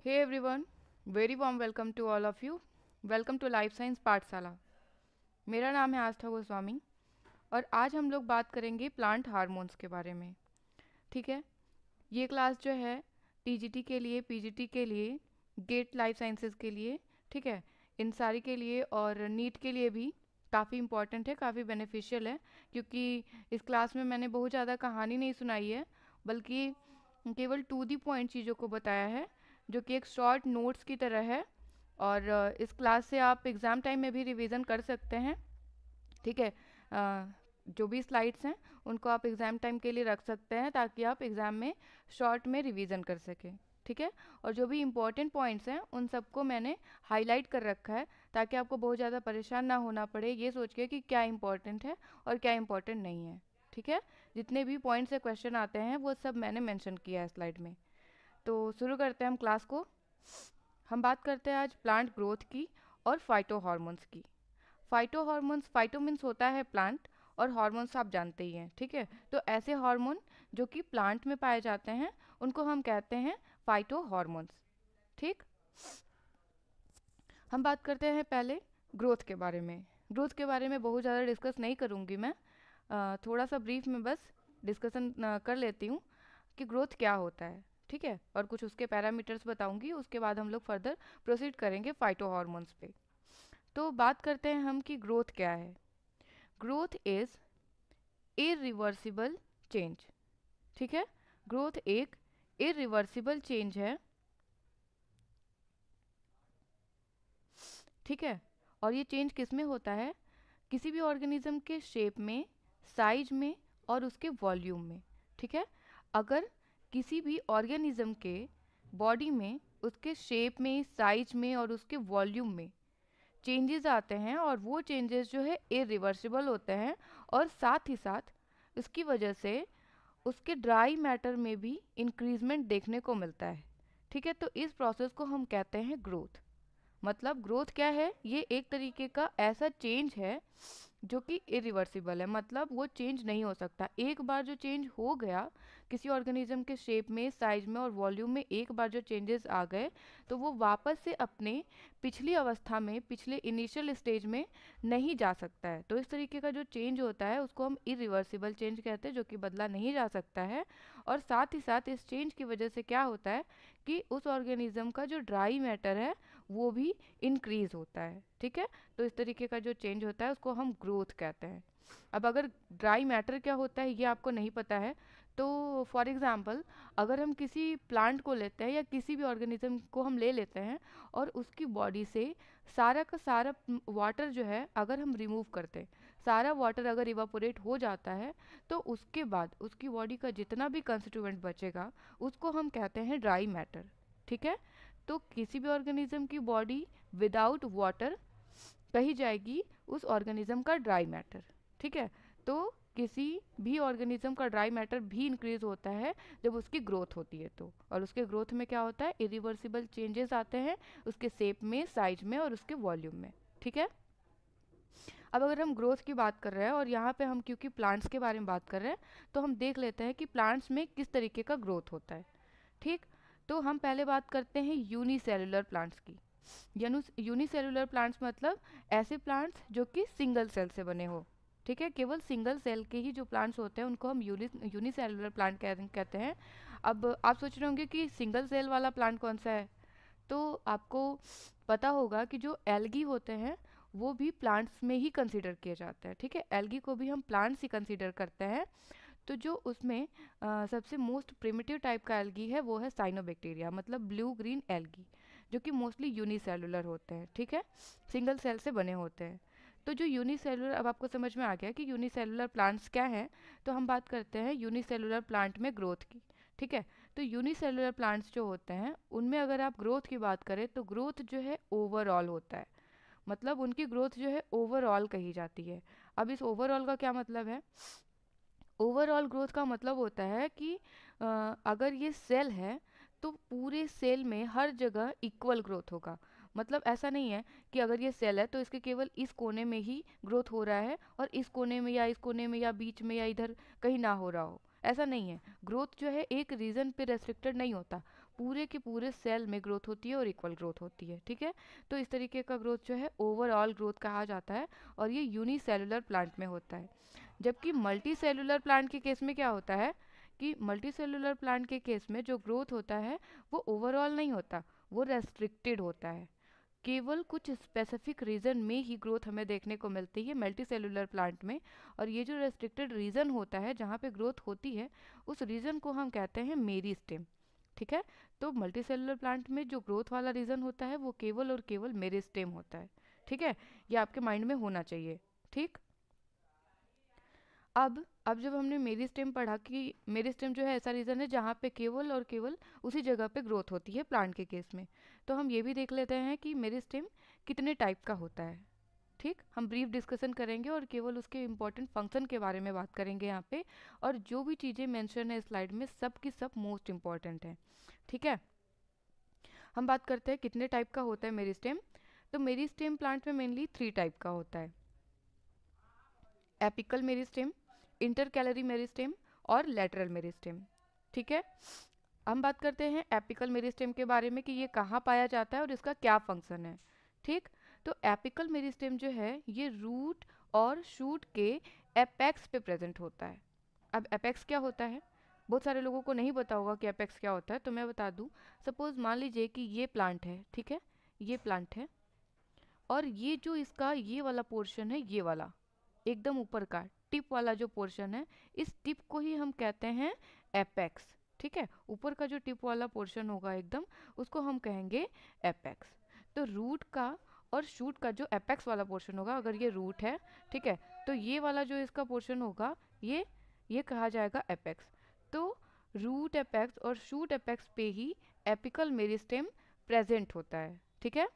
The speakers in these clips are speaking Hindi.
Hey everyone, very warm welcome to all of you. Welcome to life science पाठशाला। मेरा नाम है आस्था गोस्वामी और आज हम लोग बात करेंगे प्लांट हार्मोन्स के बारे में। ठीक है, ये क्लास जो है टीजीटी के लिए, पीजीटी के लिए, गेट लाइफ साइंसेस के लिए, ठीक है, इन सारी के लिए और नीट के लिए भी काफ़ी इम्पॉर्टेंट है, काफ़ी बेनिफिशियल है। क्योंकि इस क्लास में मैंने बहुत ज़्यादा कहानी नहीं सुनाई है, बल्कि केवल टू दी पॉइंट चीज़ों को बताया है, जो कि एक शॉर्ट नोट्स की तरह है। और इस क्लास से आप एग्ज़ाम टाइम में भी रिवीजन कर सकते हैं। ठीक है, जो भी स्लाइड्स हैं उनको आप एग्ज़ाम टाइम के लिए रख सकते हैं, ताकि आप एग्ज़ाम में शॉर्ट में रिवीजन कर सकें। ठीक है, और जो भी इम्पोर्टेंट पॉइंट्स हैं उन सबको मैंने हाईलाइट कर रखा है, ताकि आपको बहुत ज़्यादा परेशान ना होना पड़े ये सोच के कि क्या इम्पोर्टेंट है और क्या इम्पोर्टेंट नहीं है। ठीक है, जितने भी पॉइंट से क्वेश्चन आते हैं वो सब मैंने मेंशन किया है स्लाइड में। तो शुरू करते हैं हम क्लास को। हम बात करते हैं आज प्लांट ग्रोथ की और फाइटो हार्मोन्स की। फाइटो हार्मोन्स, फाइटो मीन्स होता है प्लांट, और हार्मोन्स आप जानते ही हैं। ठीक है, तो ऐसे हार्मोन जो कि प्लांट में पाए जाते हैं उनको हम कहते हैं फाइटो हार्मोन्स। ठीक, हम बात करते हैं पहले ग्रोथ के बारे में। ग्रोथ के बारे में बहुत ज़्यादा डिस्कस नहीं करूँगी मैं, थोड़ा सा ब्रीफ में बस डिस्कशन कर लेती हूँ कि ग्रोथ क्या होता है। ठीक है, और कुछ उसके पैरामीटर्स बताऊंगी, उसके बाद हम लोग फर्दर प्रोसीड करेंगे फाइटो हार्मोन्स पे। तो बात करते हैं हम कि ग्रोथ क्या है। Growth is irreversible change. ठीक है, ग्रोथ एक इरिवर्सिबल चेंज है। ठीक है, और ये चेंज किस में होता है? किसी भी ऑर्गेनिज्म के शेप में, साइज में और उसके वॉल्यूम में। ठीक है, अगर किसी भी ऑर्गेनिज्म के बॉडी में उसके शेप में, साइज में और उसके वॉल्यूम में चेंजेस आते हैं, और वो चेंजेस जो है इरिवर्सिबल होते हैं, और साथ ही साथ उसकी वजह से उसके ड्राई मैटर में भी इंक्रीजमेंट देखने को मिलता है। ठीक है, तो इस प्रोसेस को हम कहते हैं ग्रोथ। मतलब ग्रोथ क्या है? ये एक तरीके का ऐसा चेंज है जो कि इरिवर्सिबल है, मतलब वो चेंज नहीं हो सकता। एक बार जो चेंज हो गया किसी ऑर्गेनिज्म के शेप में, साइज में और वॉल्यूम में, एक बार जो चेंजेस आ गए तो वो वापस से अपने पिछली अवस्था में, पिछले इनिशियल स्टेज में नहीं जा सकता है। तो इस तरीके का जो चेंज होता है उसको हम इरिवर्सिबल चेंज कहते हैं, जो कि बदला नहीं जा सकता है। और साथ ही साथ इस चेंज की वजह से क्या होता है कि उस ऑर्गेनिज्म का जो ड्राई मैटर है वो भी इंक्रीज होता है। ठीक है, तो इस तरीके का जो चेंज होता है उसको हम ग्रोथ कहते हैं। अब अगर ड्राई मैटर क्या होता है ये आपको नहीं पता है, तो फॉर एग्जांपल अगर हम किसी प्लांट को लेते हैं या किसी भी ऑर्गेनिज्म को हम ले लेते हैं, और उसकी बॉडी से सारा का सारा वाटर जो है अगर हम रिमूव करते हैं, सारा वाटर अगर इवापोरेट हो जाता है, तो उसके बाद उसकी बॉडी का जितना भी कंस्टिट्यूएंट बचेगा उसको हम कहते हैं ड्राई मैटर। ठीक है, तो किसी भी ऑर्गेनिज्म की बॉडी विदाउट वाटर कही जाएगी उस ऑर्गेनिज्म का ड्राई मैटर। ठीक है, तो किसी भी ऑर्गेनिज्म का ड्राई मैटर भी इंक्रीज होता है जब उसकी ग्रोथ होती है तो। और उसके ग्रोथ में क्या होता है? इरिवर्सिबल चेंजेस आते हैं उसके शेप में, साइज में और उसके वॉल्यूम में। ठीक है, अब अगर हम ग्रोथ की बात कर रहे हैं और यहाँ पे हम क्योंकि प्लांट्स के बारे में बात कर रहे हैं, तो हम देख लेते हैं कि प्लांट्स में किस तरीके का ग्रोथ होता है। ठीक, तो हम पहले बात करते हैं यूनिसेलुलर प्लांट्स की। यूनिसेलुलर प्लांट्स मतलब ऐसे प्लांट्स जो कि सिंगल सेल से बने हो। ठीक है, केवल सिंगल सेल के ही जो प्लांट्स होते हैं उनको हम यूनिसेलुलर प्लांट कहते हैं। अब आप सोच रहे होंगे कि सिंगल सेल वाला प्लांट कौन सा है, तो आपको पता होगा कि जो एल्गी होते हैं वो भी प्लांट्स में ही कंसीडर किए जाते हैं। ठीक है, एल्गी को भी हम प्लांट्स ही कंसीडर करते हैं। तो जो उसमें सबसे मोस्ट प्रिमिटिव टाइप का एल्गी है वो है साइनोबैक्टीरिया, मतलब ब्लू ग्रीन एल्गी, जो कि मोस्टली यूनिसेलुलर होते हैं। ठीक है, सिंगल सेल से बने होते हैं। तो जो यूनिसेलुलर, अब आपको समझ में आ गया कि यूनिसेलुलर प्लांट्स क्या हैं, तो हम बात करते हैं यूनिसेलुलर प्लांट में ग्रोथ की। ठीक है, तो यूनिसेलुलर प्लांट्स जो होते हैं उनमें अगर आप ग्रोथ की बात करें तो ग्रोथ जो है ओवरऑल होता है, मतलब उनकी ग्रोथ जो है ओवरऑल कही जाती है। अब इस ओवरऑल का क्या मतलब है? ओवरऑल ग्रोथ का मतलब होता है कि अगर ये सेल है तो पूरे सेल में हर जगह इक्वल ग्रोथ होगा। मतलब ऐसा नहीं है कि अगर ये सेल है तो इसके केवल इस कोने में ही ग्रोथ हो रहा है और इस कोने में या इस कोने में या बीच में या इधर कहीं ना हो रहा हो। ऐसा नहीं है, ग्रोथ जो है एक रीजन पे रेस्ट्रिक्टेड नहीं होता, पूरे के पूरे सेल में ग्रोथ होती है और इक्वल ग्रोथ होती है, ठीक है। तो इस तरीके का ग्रोथ जो है ओवरऑल ग्रोथ कहा जाता है और ये यूनिसेलुलर प्लांट में होता है। जबकि मल्टी सेलुलर प्लांट के केस में क्या होता है कि मल्टी सेलुलर प्लांट के केस में जो ग्रोथ होता है वो ओवरऑल नहीं होता, वो रेस्ट्रिक्टेड होता है। केवल कुछ स्पेसिफिक रीजन में ही ग्रोथ हमें देखने को मिलती है मल्टी सेलुलर प्लांट में। और ये जो रेस्ट्रिक्टेड रीजन होता है जहाँ पे ग्रोथ होती है उस रीजन को हम कहते हैं मेरिस्टेम, ठीक है। तो मल्टी सेलुलर प्लांट में जो ग्रोथ वाला रीजन होता है वो केवल और केवल मेरिस्टेम होता है, ठीक है। ये आपके माइंड में होना चाहिए, ठीक। अब जब हमने मेरिस्टेम पढ़ा कि मेरिस्टेम जो है ऐसा रीजन है जहाँ पे केवल और केवल उसी जगह पे ग्रोथ होती है प्लांट के केस में, तो हम ये भी देख लेते हैं कि मेरिस्टेम कितने टाइप का होता है, ठीक। हम ब्रीफ डिस्कशन करेंगे और केवल उसके इम्पोर्टेंट फंक्शन के बारे में बात करेंगे यहाँ पे। और जो भी चीज़ें मेंशन है स्लाइड में सब की सब मोस्ट इम्पॉर्टेंट है, ठीक है। हम बात करते हैं कितने टाइप का होता है मेरिस्टेम। तो मेरिस्टेम प्लांट में मेनली 3 टाइप का होता है, एपिकल मेरिस्टेम, इंटरकैलरी मेरिस्टेम और लेटरल मेरिस्टेम, ठीक है। हम बात करते हैं एपिकल मेरिस्टेम के बारे में कि ये कहाँ पाया जाता है और इसका क्या फंक्शन है, ठीक। तो एपिकल मेरिस्टेम जो है ये रूट और शूट के एपेक्स पे प्रेजेंट होता है। अब एपेक्स क्या होता है, बहुत सारे लोगों को नहीं पता होगा कि एपेक्स क्या होता है, तो मैं बता दूं। सपोज मान लीजिए कि ये प्लांट है, ठीक है, ये प्लांट है और ये जो इसका ये वाला पोर्शन है, ये वाला एकदम ऊपर का टिप वाला जो पोर्शन है, इस टिप को ही हम कहते हैं एपेक्स, ठीक है। ऊपर का जो टिप वाला पोर्शन होगा एकदम, उसको हम कहेंगे एपेक्स। तो रूट का और शूट का जो एपेक्स वाला पोर्शन होगा, अगर ये रूट है, ठीक है, तो ये वाला जो इसका पोर्शन होगा ये कहा जाएगा एपेक्स। तो रूट एपेक्स और शूट एपेक्स पे ही एपिकल मेरिस्टेम प्रेजेंट होता है, ठीक है।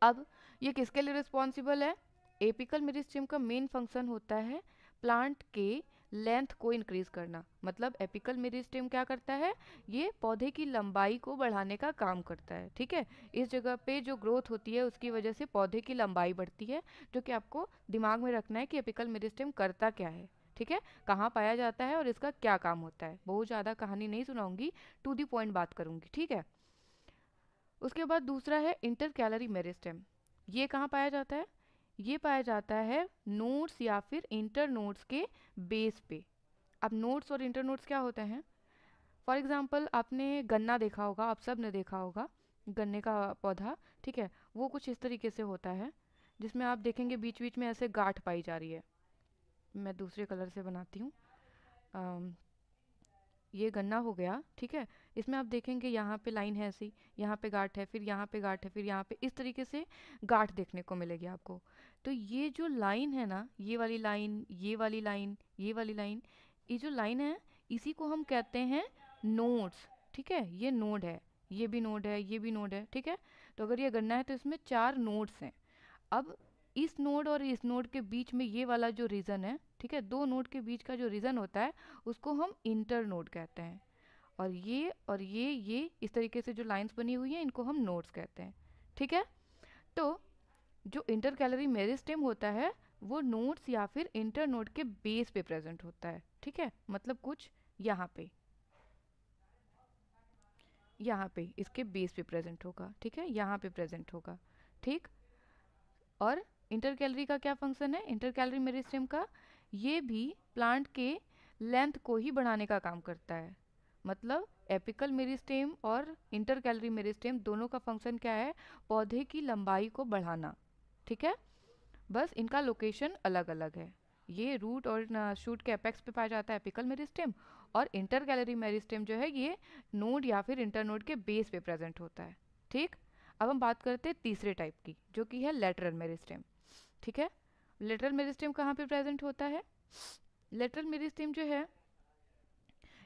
अब ये किसके लिए रिस्पॉन्सिबल है, एपिकल मेरिस्टेम का मेन फंक्शन होता है प्लांट के लेंथ को इंक्रीज करना। मतलब एपिकल मेरिस्टेम क्या करता है, ये पौधे की लंबाई को बढ़ाने का काम करता है, ठीक है। इस जगह पे जो ग्रोथ होती है उसकी वजह से पौधे की लंबाई बढ़ती है, जो कि आपको दिमाग में रखना है कि एपिकल मेरिस्टेम करता क्या है, ठीक है, कहाँ पाया जाता है और इसका क्या काम होता है। बहुत ज़्यादा कहानी नहीं सुनाऊंगी, टू दी पॉइंट बात करूंगी, ठीक है। उसके बाद दूसरा है इंटरकैलरी मेरिस्टेम। ये कहाँ पाया जाता है, ये पाया जाता है नोड्स या फिर इंटर नोड्स के बेस पे। अब नोड्स और इंटर नोड्स क्या होते हैं, फॉर एग्जांपल आपने गन्ना देखा होगा, आप सब ने देखा होगा गन्ने का पौधा, ठीक है। वो कुछ इस तरीके से होता है जिसमें आप देखेंगे बीच बीच में ऐसे गांठ पाई जा रही है। मैं दूसरे कलर से बनाती हूँ। ये गन्ना हो गया, ठीक है। इसमें आप देखेंगे यहाँ पे लाइन है ऐसी, यहाँ पे गांठ है, फिर यहाँ पे गांठ है, फिर यहाँ पे, इस तरीके से गांठ देखने को मिलेगी आपको। तो ये जो लाइन है ना, ये वाली लाइन, ये वाली लाइन, ये वाली लाइन, ये जो लाइन है इसी को हम कहते हैं नोड्स, ठीक है। ये नोड है, ये भी नोड है, ये भी नोड है, ठीक है। तो अगर ये गन्ना है तो इसमें 4 नोड्स हैं। अब इस नोड और इस नोड के बीच में ये वाला जो रीजन है, ठीक है, दो नोड के बीच का जो रीजन होता है उसको हम इंटर नोड कहते हैं। और ये इस तरीके से जो लाइंस बनी हुई हैं इनको हम नोड्स कहते हैं, ठीक है। तो जो इंटर कैलरी मेरिस्टेम होता है वो नोड्स या फिर इंटर नोड के बेस पे प्रेजेंट होता है, ठीक है। मतलब कुछ यहाँ पे इसके बेस पे प्रेजेंट होगा, ठीक है, यहाँ पे प्रेजेंट होगा, ठीक। और इंटर कैलरी का क्या फंक्शन है, इंटर कैलरी मेरिस्टेम का, ये भी प्लांट के लेंथ को ही बढ़ाने का काम करता है। मतलब एपिकल मेरिस्टेम और इंटर कैलरी मेरिस्टेम दोनों का फंक्शन क्या है, पौधे की लंबाई को बढ़ाना, ठीक है। बस इनका लोकेशन अलग अलग है। ये रूट और शूट के एपेक्स पे पाया जाता है एपिकल मेरिस्टेम, और इंटर कैलरी मेरिस्टेम जो है ये नोड या फिर इंटर नोड के बेस पे प्रेजेंट होता है, ठीक। अब हम बात करते हैं तीसरे टाइप की, जो कि है लेटरल मेरिस्टेम, ठीक है। लेटरल मेरिस्टेम कहाँ पे प्रेजेंट होता है, लेटरल मेरिस्टेम जो है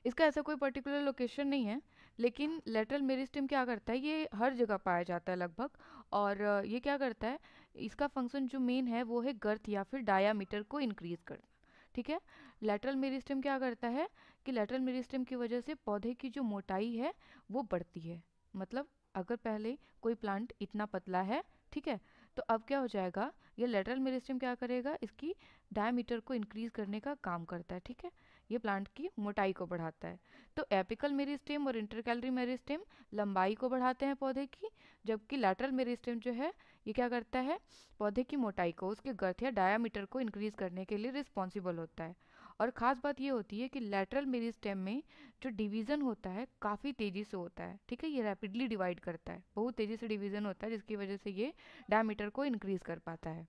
इसका ऐसा कोई पर्टिकुलर लोकेशन नहीं है, लेकिन लेटरल मेरिस्टेम क्या करता है, ये हर जगह पाया जाता है लगभग। और ये क्या करता है, इसका फंक्शन जो मेन है वो है गर्थ या फिर डायामीटर को इंक्रीज करना, ठीक है। लेटरल मेरिस्टेम क्या करता है कि लेटरल मेरिस्टेम की वजह से पौधे की जो मोटाई है वो बढ़ती है। मतलब अगर पहले कोई प्लांट इतना पतला है, ठीक है, तो अब क्या हो जाएगा, ये लेटरल मेरिस्टेम क्या करेगा, इसकी डायमीटर को इंक्रीज करने का काम करता है, ठीक है। ये प्लांट की मोटाई को बढ़ाता है। तो एपिकल मेरिस्टेम और इंटरकैलरी मेरिस्टेम लंबाई को बढ़ाते हैं पौधे की, जबकि लैटरल मेरिस्टेम जो है ये क्या करता है, पौधे की मोटाई को, उसके गर्थ या डायामीटर को इंक्रीज करने के लिए रिस्पॉन्सिबल होता है। और ख़ास बात ये होती है कि लैटरल मेरिस्टेम में जो डिवीज़न होता है काफ़ी तेज़ी से होता है, ठीक है, ये रैपिडली डिवाइड करता है, बहुत तेज़ी से डिवीज़न होता है, जिसकी वजह से ये डायमीटर को इंक्रीज़ कर पाता है।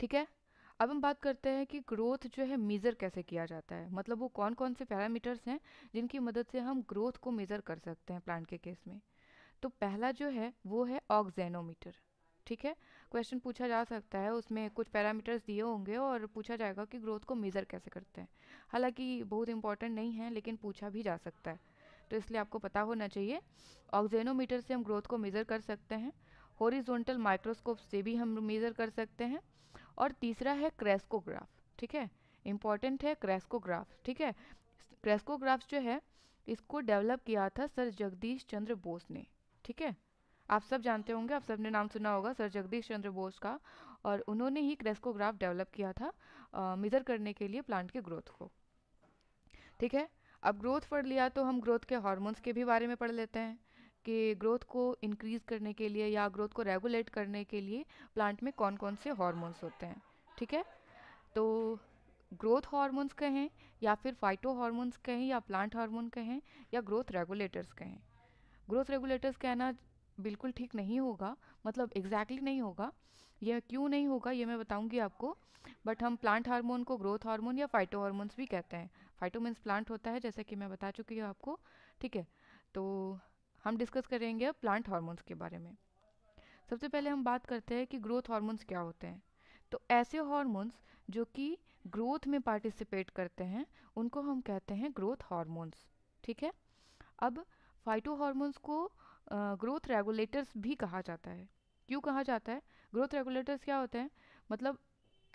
ठीक है, अब हम बात करते हैं कि ग्रोथ जो है मेज़र कैसे किया जाता है, मतलब वो कौन कौन से पैरामीटर्स हैं जिनकी मदद से हम ग्रोथ को मेज़र कर सकते हैं प्लांट के केस में। तो पहला जो है वो है ऑक्जेनोमीटर। ठीक है, क्वेश्चन पूछा जा सकता है, उसमें कुछ पैरामीटर्स दिए होंगे और पूछा जाएगा कि ग्रोथ को मेज़र कैसे करते हैं। हालांकि बहुत इंपॉर्टेंट नहीं है, लेकिन पूछा भी जा सकता है, तो इसलिए आपको पता होना चाहिए। ऑक्जेनोमीटर से हम ग्रोथ को मेज़र कर सकते हैं, हॉरिजॉन्टल माइक्रोस्कोप से भी हम मेज़र कर सकते हैं, और तीसरा है क्रेस्कोग्राफ। ठीक है, इम्पॉर्टेंट है क्रेस्कोग्राफ। ठीक है, क्रेस्कोग्राफ जो है इसको डेवलप किया था सर जगदीश चंद्र बोस ने। ठीक है, आप सब जानते होंगे, आप सब ने नाम सुना होगा सर जगदीश चंद्र बोस का, और उन्होंने ही क्रेस्कोग्राफ डेवलप किया था मेज़र करने के लिए प्लांट के ग्रोथ को। ठीक है, अब ग्रोथ पढ़ लिया तो हम ग्रोथ के हार्मोन्स के भी बारे में पढ़ लेते हैं कि ग्रोथ को इंक्रीज़ करने के लिए या ग्रोथ को रेगुलेट करने के लिए प्लांट में कौन कौन से हार्मोन्स होते हैं। ठीक है, तो ग्रोथ हार्मोन्स कहें या फिर फाइटो हार्मोन्स कहें या प्लांट हार्मोन कहें या ग्रोथ रेगुलेटर्स कहें, ग्रोथ रेगुलेटर्स कहना बिल्कुल ठीक नहीं होगा, मतलब एग्जैक्टली नहीं होगा। ये क्यों नहीं होगा ये मैं बताऊंगी आपको, बट हम प्लांट हार्मोन को ग्रोथ हार्मोन या फाइटो हार्मोन्स भी कहते हैं। फाइटो मीन्स प्लांट होता है, जैसे कि मैं बता चुकी हूँ आपको। ठीक है, तो हम डिस्कस करेंगे प्लांट हार्मोन्स के बारे में। सबसे पहले हम बात करते हैं कि ग्रोथ हार्मोन्स क्या होते हैं। तो ऐसे हार्मोन्स जो कि ग्रोथ में पार्टिसिपेट करते हैं उनको हम कहते हैं ग्रोथ हार्मोन्स। ठीक है, अब फाइटो हार्मोन्स को ग्रोथ रेगुलेटर्स भी कहा जाता है। क्यों कहा जाता है? ग्रोथ रेगुलेटर्स क्या होते हैं, मतलब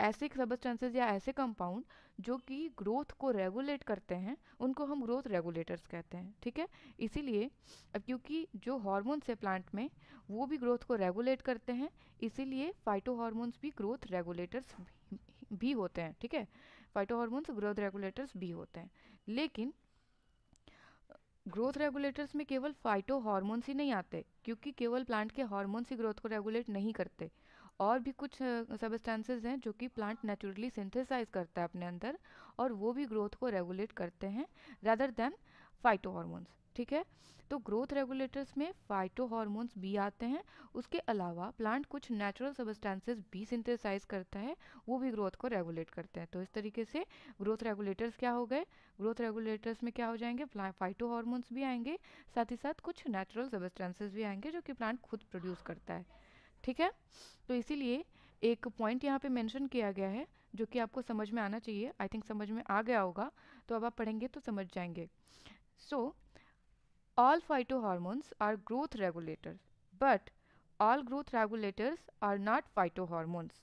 ऐसे सब्सटेंसेस या ऐसे कंपाउंड जो कि ग्रोथ को रेगुलेट करते हैं उनको हम ग्रोथ रेगुलेटर्स कहते हैं। ठीक है, इसीलिए अब क्योंकि जो हार्मोन्स है प्लांट में वो भी ग्रोथ को रेगुलेट करते हैं, इसीलिए फाइटो हार्मोन्स भी ग्रोथ रेगुलेटर्स भी होते हैं। ठीक है, फाइटो हार्मोन्स ग्रोथ रेगुलेटर्स भी होते हैं, लेकिन ग्रोथ रेगुलेटर्स में केवल फाइटो हार्मोन्स ही नहीं आते, क्योंकि केवल प्लांट के हार्मोन्स ही ग्रोथ को रेगुलेट नहीं करते। और भी कुछ सब्सटेंसेस हैं जो कि प्लांट नेचुरली सिंथेसाइज करता है अपने अंदर, और वो भी ग्रोथ को रेगुलेट करते हैं रादर देन फाइटो हार्मोन्स। ठीक है, तो ग्रोथ रेगुलेटर्स में फाइटो हार्मोन्स भी आते हैं, उसके अलावा प्लांट कुछ नेचुरल सब्सटेंसेस भी सिंथेसाइज करता है, वो भी ग्रोथ को रेगुलेट करते हैं। तो इस तरीके से ग्रोथ रेगुलेटर्स क्या हो गए, ग्रोथ रेगुलेटर्स में क्या हो जाएंगे, फाइटो हार्मोन्स भी आएंगे, साथ ही साथ कुछ नेचुरल सब्सटेंसेस भी आएंगे जो कि प्लांट खुद प्रोड्यूस करता है। ठीक है, तो इसीलिए एक पॉइंट यहाँ पे मेंशन किया गया है जो कि आपको समझ में आना चाहिए, आई थिंक समझ में आ गया होगा, तो अब आप पढ़ेंगे तो समझ जाएंगे। सो all phytohormones are growth regulators, but all growth regulators are not phytohormones.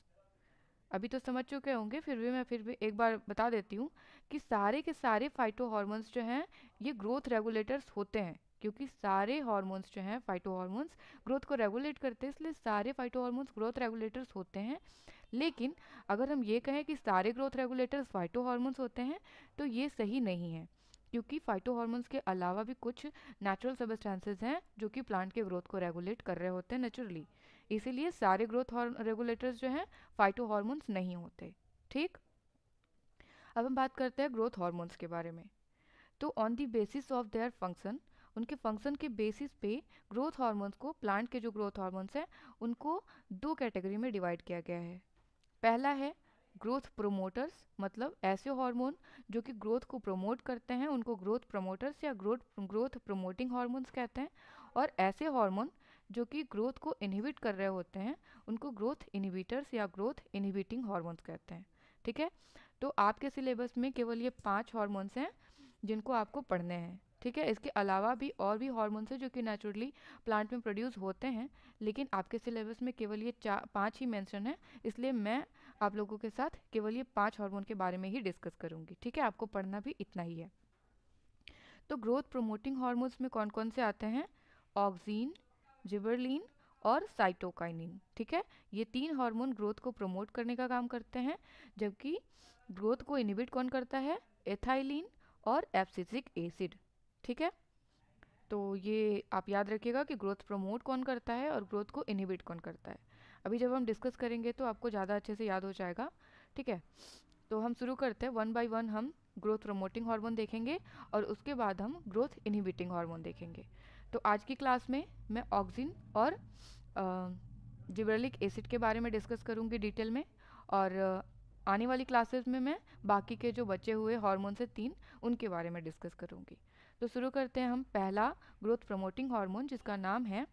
अभी तो समझ चुके होंगे, फिर भी एक बार बता देती हूँ कि सारे के सारे फाइटो हार्मोन्स जो हैं ये ग्रोथ रेगुलेटर्स होते हैं, क्योंकि सारे हार्मोन्स जो हैं फाइटो हार्मोन्स ग्रोथ को रेगुलेट करते हैं, इसलिए सारे फाइटो हार्मोन्स ग्रोथ रेगुलेटर्स होते हैं। लेकिन अगर हम ये कहें कि सारे ग्रोथ रेगुलेटर्स फाइटो हार्मोन्स होते हैं तो ये सही नहीं है, क्योंकि फाइटो हार्मोन्स के अलावा भी कुछ नेचुरल सब्सटेंसेस हैं जो कि प्लांट के ग्रोथ को रेगुलेट कर रहे होते हैं नेचुरली, इसीलिए सारे ग्रोथ रेगुलेटर्स जो हैं फाइटो हार्मोन्स नहीं होते। ठीक, अब हम बात करते हैं ग्रोथ हार्मोन्स के बारे में। तो on the basis of their function, उनके फंक्शन के बेसिस पे ग्रोथ हार्मोन्स को, प्लांट के जो ग्रोथ हार्मोन्स हैं उनको दो कैटेगरी में डिवाइड किया गया है। पहला है ग्रोथ प्रोमोटर्स, मतलब ऐसे हार्मोन जो कि ग्रोथ को प्रमोट करते हैं उनको ग्रोथ प्रमोटर्स या ग्रोथ प्रमोटिंग हार्मोन्स कहते हैं, और ऐसे हार्मोन जो कि ग्रोथ को इनहिबिट कर रहे होते हैं उनको ग्रोथ इनहिबिटर्स या ग्रोथ इनहिबिटिंग हार्मोन्स कहते हैं। ठीक है, तो आपके सिलेबस में केवल ये 5 हार्मोन्स हैं जिनको आपको पढ़ने हैं। ठीक है, इसके अलावा भी और भी हार्मोन्स हैं जो कि नेचुरली प्लांट में प्रोड्यूस होते हैं, लेकिन आपके सिलेबस में केवल ये 5 ही मेंशन है, इसलिए मैं आप लोगों के साथ केवल ये 5 हार्मोन के बारे में ही डिस्कस करूंगी। ठीक है, आपको पढ़ना भी इतना ही है। तो ग्रोथ प्रोमोटिंग हार्मोन्स में कौन कौन से आते हैं, ऑक्सीन, जिबरलिन और साइटोकाइनिन। ठीक है, ये 3 हार्मोन ग्रोथ को प्रमोट करने का काम करते हैं, जबकि ग्रोथ को इनहिबिट कौन करता है, एथाइलिन और एब्सिसिक एसिड। ठीक है, तो ये आप याद रखिएगा कि ग्रोथ प्रमोट कौन करता है और ग्रोथ को इनहिबिट कौन करता है। अभी जब हम डिस्कस करेंगे तो आपको ज़्यादा अच्छे से याद हो जाएगा। ठीक है, तो हम शुरू करते हैं, वन बाय वन हम ग्रोथ प्रमोटिंग हार्मोन देखेंगे और उसके बाद हम ग्रोथ इनहिबिटिंग हार्मोन देखेंगे। तो आज की क्लास में मैं ऑक्सिन और जिबरेलिक एसिड के बारे में डिस्कस करूंगी डिटेल में, और आने वाली क्लासेस में मैं बाकी के जो बचे हुए हार्मोन से 3 उनके बारे में डिस्कस करूंगी। तो शुरू करते हैं हम पहला ग्रोथ प्रमोटिंग हार्मोन जिसका नाम है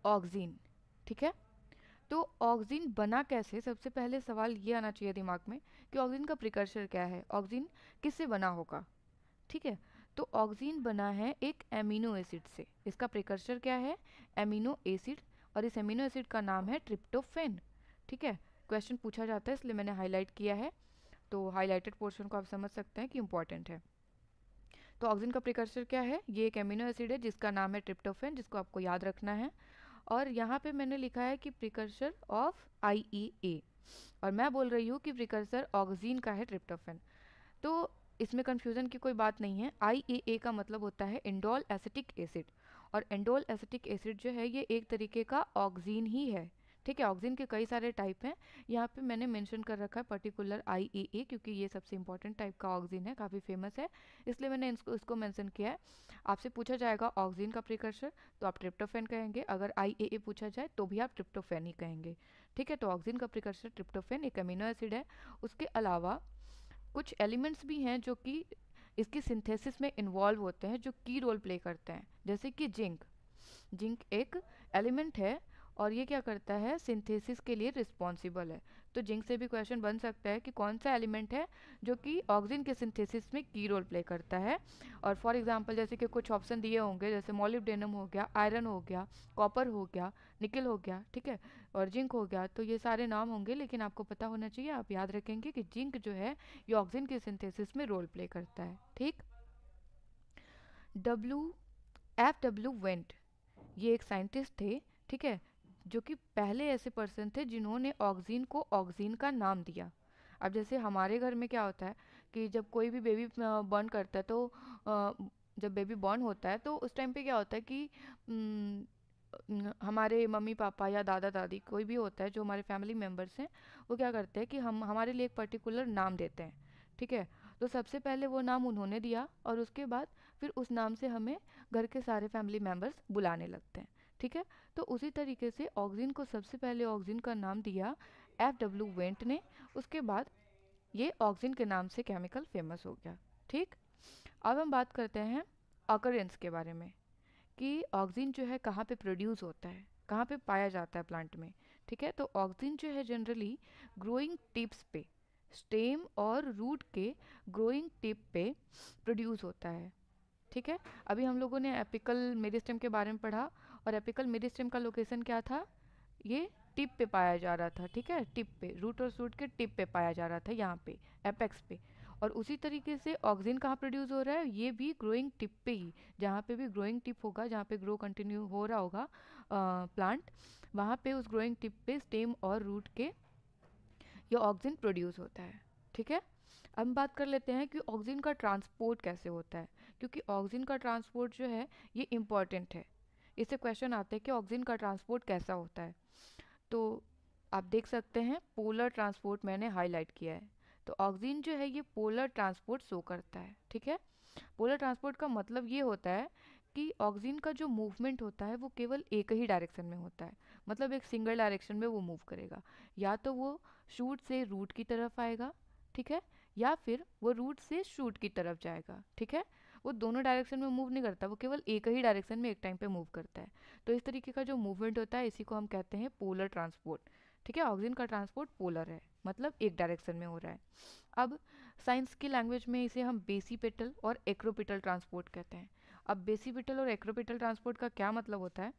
ऑक्सिन। ठीक है, तो ऑक्सिन बना कैसे, सबसे पहले सवाल ये आना चाहिए दिमाग में कि ऑक्सिन का प्रिकर्सर क्या है, ऑक्सिन किससे बना होगा। ठीक है, तो ऑक्सिन बना है एक एमिनो एसिड से। इसका प्रिकर्सर क्या है, एमिनो एसिड, और इस एमिनो एसिड का नाम है ट्रिप्टोफेन। ठीक है, क्वेश्चन पूछा जाता है इसलिए मैंने हाईलाइट किया है, तो हाईलाइटेड पोर्शन को आप समझ सकते हैं कि इंपॉर्टेंट है। तो ऑक्सिन का प्रिकर्सर क्या है, ये एक एमिनो एसिड है जिसका नाम है ट्रिप्टोफेन, जिसको आपको याद रखना है। और यहाँ पे मैंने लिखा है कि प्रिकर्सर ऑफ IEA, और मैं बोल रही हूँ कि प्रिकर्सर ऑक्सिन का है ट्रिप्टोफेन। तो इसमें कंफ्यूजन की कोई बात नहीं है। IAA का मतलब होता है इंडोल एसिटिक एसिड, और इंडोल एसिटिक एसिड जो है ये एक तरीके का ऑक्सिन ही है। ठीक है, ऑक्सिन के कई सारे टाइप हैं, यहाँ पे मैंने मेंशन कर रखा है पर्टिकुलर IAA क्योंकि ये सबसे इंपॉर्टेंट टाइप का ऑक्सिन है, काफ़ी फेमस है, इसलिए मैंने इसको मेंशन किया है। आपसे पूछा जाएगा ऑक्सिन का प्रिकर्सर तो आप ट्रिप्टोफेन कहेंगे, अगर IAA पूछा जाए तो भी आप ट्रिप्टोफेन ही कहेंगे। ठीक है, तो ऑक्सिन का प्रिकर्सर ट्रिप्टोफेन एक अमीनो एसिड है। उसके अलावा कुछ एलिमेंट्स भी हैं जो कि इसकी सिंथेसिस में इन्वॉल्व होते हैं, जो की रोल प्ले करते हैं, जैसे कि जिंक। जिंक एक एलिमेंट है और ये क्या करता है, सिंथेसिस के लिए रिस्पॉन्सिबल है। तो जिंक से भी क्वेश्चन बन सकता है कि कौन सा एलिमेंट है जो कि ऑक्सिन के सिंथेसिस में की रोल प्ले करता है। और फॉर एग्जांपल जैसे कि कुछ ऑप्शन दिए होंगे, जैसे मोलिब्डेनम हो गया, आयरन हो गया, कॉपर हो गया, निकल हो गया, ठीक है, और जिंक हो गया। तो ये सारे नाम होंगे, लेकिन आपको पता होना चाहिए, आप याद रखेंगे कि जिंक जो है ये ऑक्सिन के सिंथेसिस में रोल प्ले करता है। ठीक, डब्ल्यू F.W. वेंट, ये एक साइंटिस्ट थे, ठीक है, जो कि पहले ऐसे पर्सन थे जिन्होंने ऑक्सिन को ऑक्सिन का नाम दिया। अब जैसे हमारे घर में क्या होता है कि जब कोई भी बेबी बॉर्न करता है तो जब बेबी बॉर्न होता है तो उस टाइम पे क्या होता है कि हमारे मम्मी पापा या दादा दादी कोई भी होता है जो हमारे फैमिली मेम्बर्स हैं, वो क्या करते हैं कि हम हमारे लिए एक पर्टिकुलर नाम देते हैं। ठीक है, तो सबसे पहले वो नाम उन्होंने दिया और उसके बाद फिर उस नाम से हमें घर के सारे फैमिली मेम्बर्स बुलाने लगते हैं। ठीक है, तो उसी तरीके से ऑक्सिन को सबसे पहले ऑक्सिन का नाम दिया F.W. वेंट ने, उसके बाद ये ऑक्सिन के नाम से केमिकल फेमस हो गया। ठीक, अब हम बात करते हैं ऑकरेंस के बारे में कि ऑक्सिन जो है कहाँ पे प्रोड्यूस होता है, कहाँ पे पाया जाता है प्लांट में। ठीक है, तो ऑक्सिन जो है जनरली ग्रोइंग टिप्स पे, स्टेम और रूट के ग्रोइंग टिप पे प्रोड्यूस होता है। ठीक है, अभी हम लोगों ने एपिकल मेरिस्टेम के बारे में पढ़ा, और एपिकल मेरिस्टेम का लोकेशन क्या था, ये टिप पे पाया जा रहा था। ठीक है, टिप पे, रूट और शूट के टिप पे पाया जा रहा था, यहाँ पे एपेक्स पे। और उसी तरीके से ऑक्सिन कहाँ प्रोड्यूस हो रहा है, ये भी ग्रोइंग टिप पे ही, जहाँ पे भी ग्रोइंग टिप होगा, जहाँ पे ग्रो कंटिन्यू हो रहा होगा प्लांट, वहाँ पे उस ग्रोइंग टिप पे स्टेम और रूट के ये ऑक्सिन प्रोड्यूस होता है। ठीक है, अब हम बात कर लेते हैं कि ऑक्सिन का ट्रांसपोर्ट कैसे होता है, क्योंकि ऑक्सिन का ट्रांसपोर्ट जो है ये इम्पॉर्टेंट है। इससे क्वेश्चन आते हैं कि ऑक्सिन का ट्रांसपोर्ट कैसा होता है। तो आप देख सकते हैं पोलर ट्रांसपोर्ट मैंने हाईलाइट किया है। तो ऑक्सिन जो है ये पोलर ट्रांसपोर्ट शो करता है। ठीक है, पोलर ट्रांसपोर्ट का मतलब ये होता है कि ऑक्सिन का जो मूवमेंट होता है वो केवल एक ही डायरेक्शन में होता है, मतलब एक सिंगल डायरेक्शन में वो मूव करेगा, या तो वो शूट से रूट की तरफ आएगा, ठीक है, या फिर वो रूट से शूट की तरफ जाएगा। ठीक है, वो दोनों डायरेक्शन में मूव नहीं करता, वो केवल एक ही डायरेक्शन में एक टाइम पे मूव करता है। तो इस तरीके का जो मूवमेंट होता है इसी को हम कहते हैं पोलर ट्रांसपोर्ट। ठीक है, ऑक्सिन का ट्रांसपोर्ट पोलर है, मतलब एक डायरेक्शन में हो रहा है। अब साइंस की लैंग्वेज में इसे हम बेसिपेटल और एक्रोपिटल ट्रांसपोर्ट कहते हैं। अब बेसिपिटल और एक्रोपिटल ट्रांसपोर्ट का क्या मतलब होता है,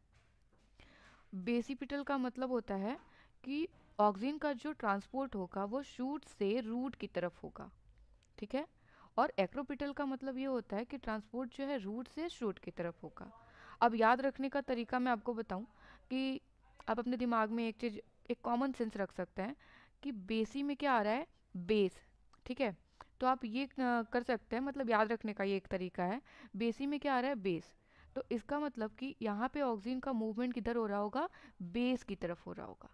बेसिपिटल का मतलब होता है कि ऑक्सिन का जो ट्रांसपोर्ट होगा वो शूट से रूट की तरफ होगा। ठीक है, और एक्रोपिटल का मतलब ये होता है कि ट्रांसपोर्ट जो है रूट से शूट की तरफ होगा। अब याद रखने का तरीका मैं आपको बताऊं कि आप अपने दिमाग में एक चीज़, एक कॉमन सेंस रख सकते हैं कि बेसी में क्या आ रहा है, बेस। ठीक है, तो आप ये कर सकते हैं, मतलब याद रखने का ये एक तरीका है। बेसी में क्या आ रहा है, बेस, तो इसका मतलब कि यहाँ पे ऑक्सीजन का मूवमेंट किधर हो रहा होगा, बेस की तरफ हो रहा होगा।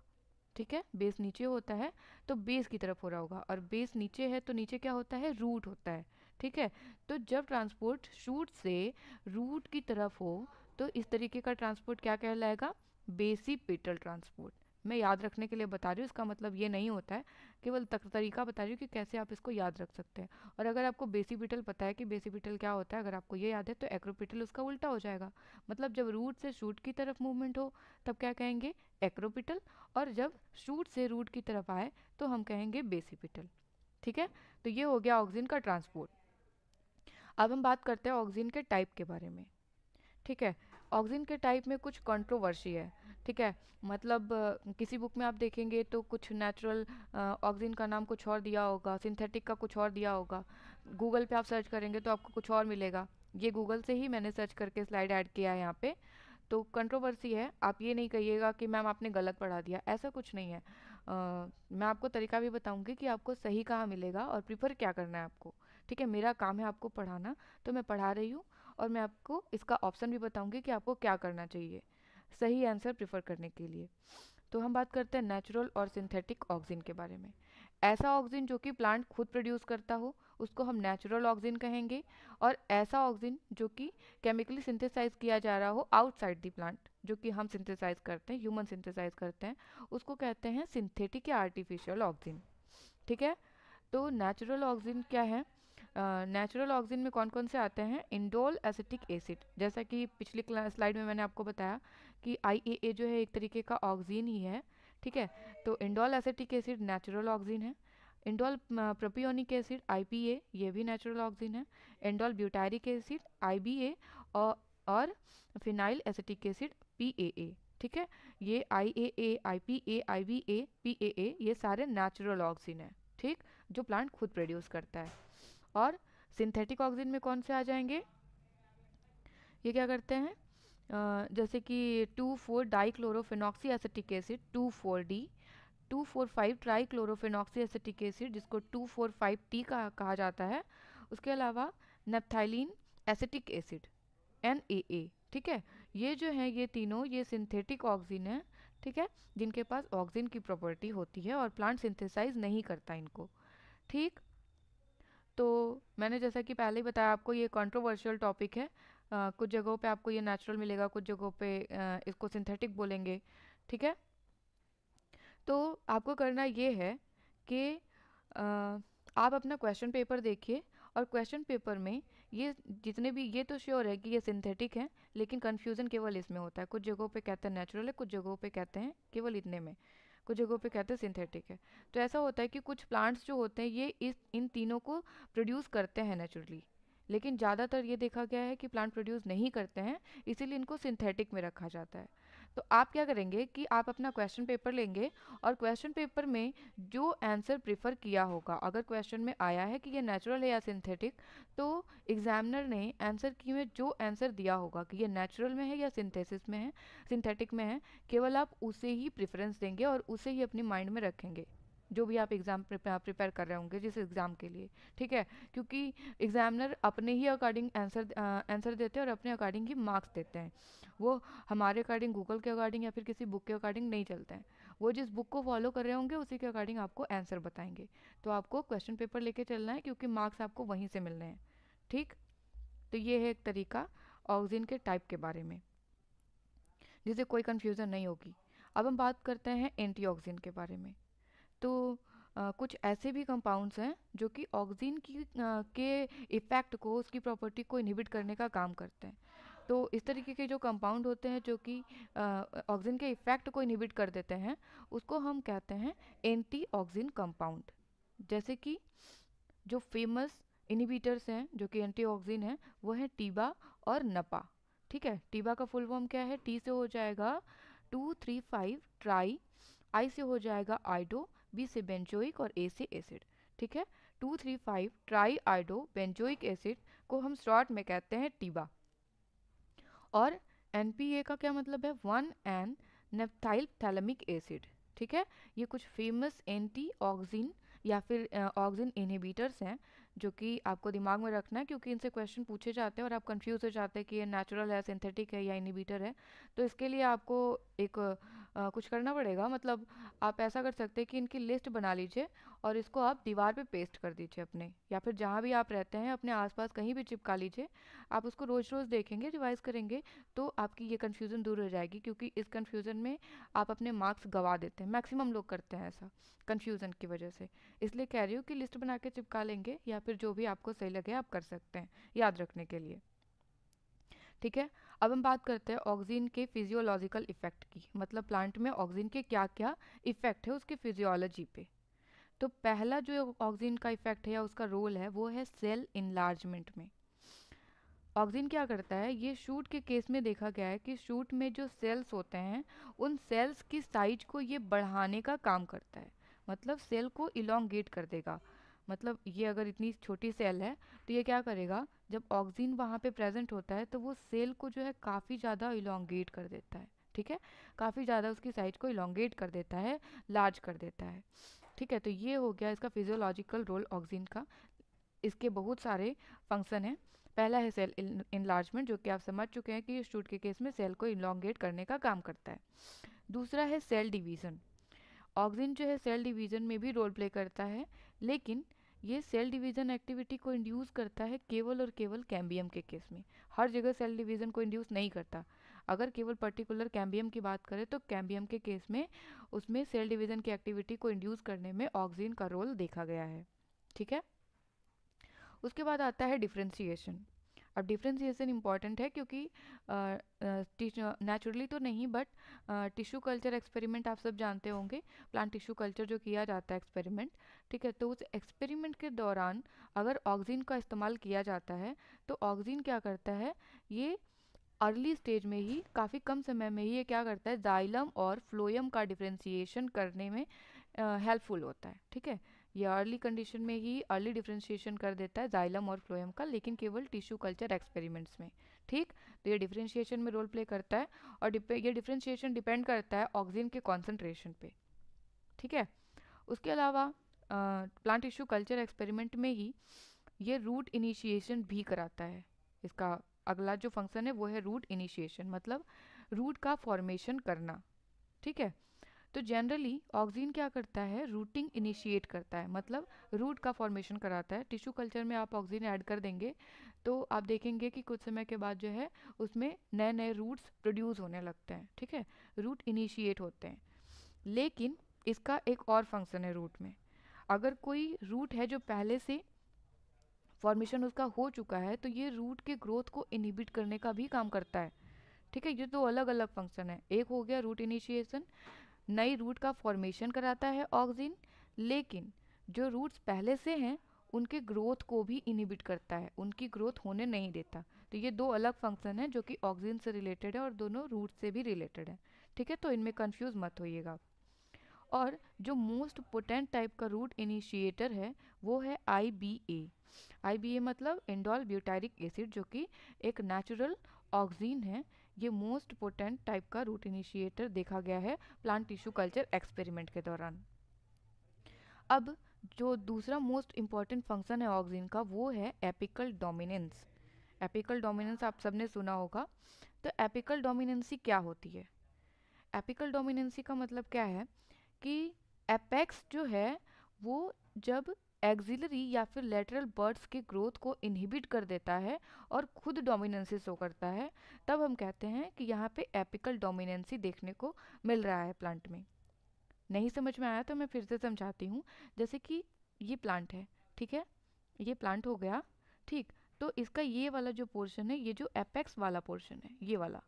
ठीक है, बेस नीचे होता है तो बेस की तरफ हो रहा होगा, और बेस नीचे है तो नीचे क्या होता है, रूट होता है। ठीक है, तो जब ट्रांसपोर्ट शूट से रूट की तरफ हो तो इस तरीके का ट्रांसपोर्ट क्या कहलाएगा, बेसिपिटल ट्रांसपोर्ट। मैं याद रखने के लिए बता रही हूँ, इसका मतलब ये नहीं होता है, केवल तरीका बता रही हूँ कि कैसे आप इसको याद रख सकते हैं। और अगर आपको बेसिपिटल पता है कि बेसिपिटल क्या होता है, अगर आपको ये याद है, तो एक्रोपिटल उसका उल्टा हो जाएगा। मतलब जब रूट से शूट की तरफ मूवमेंट हो तब क्या कहेंगे, एक्रोपिटल, और जब शूट से रूट की तरफ आए तो हम कहेंगे बेसिपिटल। ठीक है, तो ये हो गया ऑक्सीजन का ट्रांसपोर्ट। अब हम बात करते हैं ऑक्सीजन के टाइप के बारे में। ठीक है, ऑक्सीजन के टाइप में कुछ कंट्रोवर्सी है। ठीक है, मतलब किसी बुक में आप देखेंगे तो कुछ नेचुरल ऑक्सीजन का नाम कुछ और दिया होगा, सिंथेटिक का कुछ और दिया होगा, गूगल पे आप सर्च करेंगे तो आपको कुछ और मिलेगा। ये गूगल से ही मैंने सर्च करके स्लाइड ऐड किया है यहाँ पे। तो कंट्रोवर्सी है, आप ये नहीं कहिएगा कि मैम आपने गलत पढ़ा दिया, ऐसा कुछ नहीं है। मैं आपको तरीका भी बताऊंगी कि आपको सही कहाँ मिलेगा और प्रिफर क्या करना है आपको। ठीक है, मेरा काम है आपको पढ़ाना, तो मैं पढ़ा रही हूँ, और मैं आपको इसका ऑप्शन भी बताऊंगी कि आपको क्या करना चाहिए सही आंसर प्रिफर करने के लिए। तो हम बात करते हैं नेचुरल और सिंथेटिक ऑक्सीजन के बारे में। ऐसा ऑक्सीजन जो कि प्लांट खुद प्रोड्यूस करता हो उसको हम नेचुरल ऑक्सीजन कहेंगे, और ऐसा ऑक्सीजन जो कि केमिकली सिंथेसाइज किया जा रहा हो आउटसाइड द प्लांट, जो कि हम सिंथेसाइज करते हैं, ह्यूमन सिंथेसाइज करते हैं, उसको कहते हैं सिंथेटिक या आर्टिफिशियल ऑक्सीजन। ठीक है, तो नेचुरल ऑक्सीजन क्या है, नेचुरल ऑक्सीजन में कौन कौन से आते हैं, इंडोल एसिटिक एसिड, जैसा कि पिछली स्लाइड में मैंने आपको बताया कि IAA जो है एक तरीके का ऑक्सीजन ही है। ठीक है, तो indole acetic acid natural oxygen है। इंडोल प्रोपियोनिक एसिड IPA ये भी नेचुरल ऑक्सीजन है। इंडोल ब्यूटारिक एसिड IBA, और फिनाइल एसिटिक एसिड PAA। ठीक है, ये IAA IPA IBA PAA ये सारे नेचुरल ऑक्सीजन है, ठीक, जो प्लांट खुद प्रोड्यूस करता है। और सिंथेटिक ऑक्सीजन में कौन से आ जाएंगे, ये क्या करते हैं, जैसे कि 2,4 dichlorophenoxy acetic acid 2,4-D, 2,4,5 trichlorophenoxy acetic acid जिसको 2,4,5-T का कहा जाता है। उसके अलावा नेप्थाइलिन एसिटिक एसिड NaA। ठीक है, ये जो है ये तीनों ये सिंथेटिक ऑक्सीजन है। ठीक है, जिनके पास ऑक्सीजन की प्रॉपर्टी होती है और प्लांट सिंथेसाइज नहीं करता इनको। ठीक, तो मैंने जैसा कि पहले ही बताया आपको ये कंट्रोवर्शियल टॉपिक है। कुछ जगहों पे आपको ये नेचुरल मिलेगा, कुछ जगहों पे इसको सिंथेटिक बोलेंगे। ठीक है, तो आपको करना ये है कि अ, आप अपना क्वेश्चन पेपर देखिए, और क्वेश्चन पेपर में ये जितने भी, ये तो श्योर है कि ये सिंथेटिक है, लेकिन कन्फ्यूज़न केवल इसमें होता है, कुछ जगहों पे कहते हैं नेचुरल है, कुछ जगहों पे कहते हैं केवल इतने में, कुछ जगहों पे कहते हैं सिंथेटिक है। तो ऐसा होता है कि कुछ प्लांट्स जो होते हैं ये इस इन तीनों को प्रोड्यूस करते हैं नेचुरली, लेकिन ज़्यादातर ये देखा गया है कि प्लांट प्रोड्यूस नहीं करते हैं, इसीलिए इनको सिंथेटिक में रखा जाता है। तो आप क्या करेंगे कि आप अपना क्वेश्चन पेपर लेंगे, और क्वेश्चन पेपर में जो आंसर प्रेफर किया होगा, अगर क्वेश्चन में आया है कि ये नेचुरल है या सिंथेटिक, तो एग्जामिनर ने आंसर की में जो आंसर दिया होगा कि ये नेचुरल में है या सिंथेसिस में है, सिंथेटिक में है, केवल आप उसे ही प्रेफरेंस देंगे और उसे ही अपनी माइंड में रखेंगे, जो भी आप एग्ज़ाम प्रिपेयर कर रहे होंगे जिस एग्ज़ाम के लिए। ठीक है, क्योंकि एग्जामिनर अपने ही अकॉर्डिंग आंसर देते हैं और अपने अकॉर्डिंग ही मार्क्स देते हैं। वो हमारे अकॉर्डिंग, गूगल के अकॉर्डिंग या फिर किसी बुक के अकॉर्डिंग नहीं चलते हैं। वो जिस बुक को फॉलो कर रहे होंगे उसी के अकॉर्डिंग आपको आंसर बताएंगे। तो आपको क्वेश्चन पेपर लेके चलना है, क्योंकि मार्क्स आपको वहीं से मिलने हैं। ठीक, तो ये है एक तरीका ऑक्सीजन के टाइप के बारे में, जिससे कोई कन्फ्यूज़न नहीं होगी। अब हम बात करते हैं एंटीऑक्सीडेंट के बारे में। तो कुछ ऐसे भी कंपाउंड्स हैं जो कि ऑक्सीजन के इफ़ेक्ट को, उसकी प्रॉपर्टी को इनहिबिट करने का काम करते हैं। तो इस तरीके के जो कंपाउंड होते हैं जो कि ऑक्सीजन के इफ़ेक्ट को इनहिबिट कर देते हैं, उसको हम कहते हैं एंटी ऑक्सीजन कंपाउंड। जैसे कि जो फेमस इनहिबिटर्स हैं जो कि एंटी ऑक्सीजन हैं, वो है टीबा और नपा। ठीक है, टीबा का फुल फॉर्म क्या है, टी से हो जाएगा 2,3,5 ट्राई, आई से हो जाएगा आइडो, बी से बेंजोइक और ए से एसिड। ठीक है, 2,3,5 ट्राई आइडो बेंजोइक एसिड को हम शॉर्ट में कहते हैं टीबा। और NPA का क्या मतलब है, 1N नेप्थाइल थैलेमिक एसिड। ठीक है, ये कुछ फेमस एंटी ऑक्सीजन या फिर ऑक्सीजन इनहिबिटर्स हैं जो कि आपको दिमाग में रखना है, क्योंकि इनसे क्वेश्चन पूछे जाते हैं और आप कंफ्यूज हो जाते हैं कि ये नेचुरल है, सिंथेटिक है या इनहिबिटर है। तो इसके लिए आपको एक कुछ करना पड़ेगा, मतलब आप ऐसा कर सकते हैं कि इनकी लिस्ट बना लीजिए और इसको आप दीवार पे पेस्ट कर दीजिए अपने, या फिर जहाँ भी आप रहते हैं अपने आसपास कहीं भी चिपका लीजिए। आप उसको रोज़ रोज़ देखेंगे, रिवाइज करेंगे, तो आपकी ये कन्फ्यूज़न दूर हो जाएगी, क्योंकि इस कन्फ्यूज़न में आप अपने मार्क्स गंवा देते हैं। मैक्सिमम लोग करते हैं ऐसा कन्फ्यूज़न की वजह से। इसलिए कह रही हूँ कि लिस्ट बना के चिपका लेंगे, या फिर जो भी आपको सही लगे आप कर सकते हैं याद रखने के लिए। ठीक है, अब हम बात करते हैं ऑक्सीजन के फिजियोलॉजिकल इफेक्ट की, मतलब प्लांट में ऑक्सीजन के क्या क्या इफेक्ट है उसके फिजियोलॉजी पे। तो पहला जो ऑक्सीजन का इफेक्ट है या उसका रोल है वो है सेल इनलार्जमेंट में। ऑक्सीजन क्या करता है, ये शूट के केस में देखा गया है कि शूट में जो सेल्स होते हैं उन सेल्स की साइज को ये बढ़ाने का काम करता है, मतलब सेल को इलोंगेट कर देगा। मतलब ये अगर इतनी छोटी सेल है तो ये क्या करेगा, जब ऑक्सीजन वहाँ पे प्रेजेंट होता है तो वो सेल को जो है काफ़ी ज़्यादा इलोंगेट कर देता है। ठीक है, काफ़ी ज़्यादा उसकी साइज को इलोंगेट कर देता है, लार्ज कर देता है। ठीक है, तो ये हो गया इसका फिजियोलॉजिकल रोल ऑक्सीजन का। इसके बहुत सारे फंक्शन हैं। पहला है सेल इनलार्जमेंट, जो कि आप समझ चुके हैं कि शूट के केस में सेल को इलोंगेट करने का काम करता है। दूसरा है सेल डिवीज़न। ऑक्सीजन जो है सेल डिवीज़न में भी रोल प्ले करता है, लेकिन ये सेल डिवीज़न एक्टिविटी को इंड्यूस करता है केवल और केवल कैम्बियम के केस में। हर जगह सेल डिवीज़न को इंड्यूस नहीं करता। अगर केवल पर्टिकुलर कैम्बियम की बात करें तो कैम्बियम के केस में उसमें सेल डिवीज़न की एक्टिविटी को इंड्यूस करने में ऑक्सीजन का रोल देखा गया है। ठीक है, उसके बाद आता है डिफ्रेंसिएशन। अब डिफ्रेंसिएशन इंपॉर्टेंट है क्योंकि नेचुरली तो नहीं बट टिश्यू कल्चर एक्सपेरिमेंट आप सब जानते होंगे, प्लांट टिश्यू कल्चर जो किया जाता है एक्सपेरिमेंट। ठीक है, तो उस एक्सपेरिमेंट के दौरान अगर ऑक्सीजन का इस्तेमाल किया जाता है तो ऑक्सीजन क्या करता है, ये अर्ली स्टेज में ही काफ़ी कम समय में ही ये क्या करता है, जाइलम और फ्लोएम का डिफ्रेंसिएशन करने में हेल्पफुल होता है। ठीक है, ये अर्ली कंडीशन में ही अर्ली डिफ्रेंशिएशन कर देता है जाइलम और फ्लोएम का, लेकिन केवल टिश्यू कल्चर एक्सपेरिमेंट्स में। ठीक, तो ये डिफ्रेंशिएशन में रोल प्ले करता है और ये डिफ्रेंशिएशन डिपेंड करता है ऑक्सीजन के कॉन्सेंट्रेशन पे। ठीक है, उसके अलावा प्लांट टिश्यू कल्चर एक्सपेरिमेंट में ही ये रूट इनिशिएशन भी कराता है। इसका अगला जो फंक्शन है वो है रूट इनिशिएशन, मतलब रूट का फॉर्मेशन करना। ठीक है, तो जनरली ऑक्सीजन क्या करता है, रूटिंग इनिशिएट करता है, मतलब रूट का फॉर्मेशन कराता है। टिश्यू कल्चर में आप ऑक्सीजन ऐड कर देंगे तो आप देखेंगे कि कुछ समय के बाद जो है उसमें नए नए रूट्स प्रोड्यूस होने लगते हैं। ठीक है, रूट इनिशिएट होते हैं। लेकिन इसका एक और फंक्शन है रूट में, अगर कोई रूट है जो पहले से फॉर्मेशन उसका हो चुका है तो ये रूट के ग्रोथ को इनहिबिट करने का भी काम करता है। ठीक है, ये दो अलग अलग फंक्शन है। एक हो गया रूट इनिशिएशन, नई रूट का फॉर्मेशन कराता है ऑक्सीजन, लेकिन जो रूट्स पहले से हैं उनके ग्रोथ को भी इनहिबिट करता है, उनकी ग्रोथ होने नहीं देता। तो ये दो अलग फंक्शन है जो कि ऑक्सीजन से रिलेटेड है और दोनों रूट से भी रिलेटेड है। ठीक है, तो इनमें कंफ्यूज मत होइएगा। और जो मोस्ट पोटेंट टाइप का रूट इनिशिएटर है वो है IBA। IBA मतलब इंडोल ब्यूटारिक एसिड, जो कि एक नेचुरल ऑक्सीजन है। ये मोस्ट पोटेंट टाइप का रूट इनिशिएटर देखा गया है प्लांट टिश्यू कल्चर एक्सपेरिमेंट के दौरान। अब जो दूसरा मोस्ट इम्पॉर्टेंट फंक्शन है ऑक्सीजन का वो है एपिकल डोमिनेंस। एपिकल डोमिनेंस आप सबने सुना होगा। तो एपिकल डोमिनेंसी क्या होती है? एपिकल डोमिनेंसी का मतलब क्या है कि एपेक्स जो है वो जब एक्सिलरी या फिर लेटरल बर्ड्स के ग्रोथ को इनहिबिट कर देता है और खुद डोमिनेंसी शो करता है, तब हम कहते हैं कि यहाँ पे एपिकल डोमिनेंसी देखने को मिल रहा है प्लांट में। नहीं समझ में आया तो मैं फिर से समझाती हूँ। जैसे कि ये प्लांट है, ठीक है, ये प्लांट हो गया। ठीक, तो इसका ये वाला जो पोर्शन है, ये जो एपेक्स वाला पोर्शन है, ये वाला,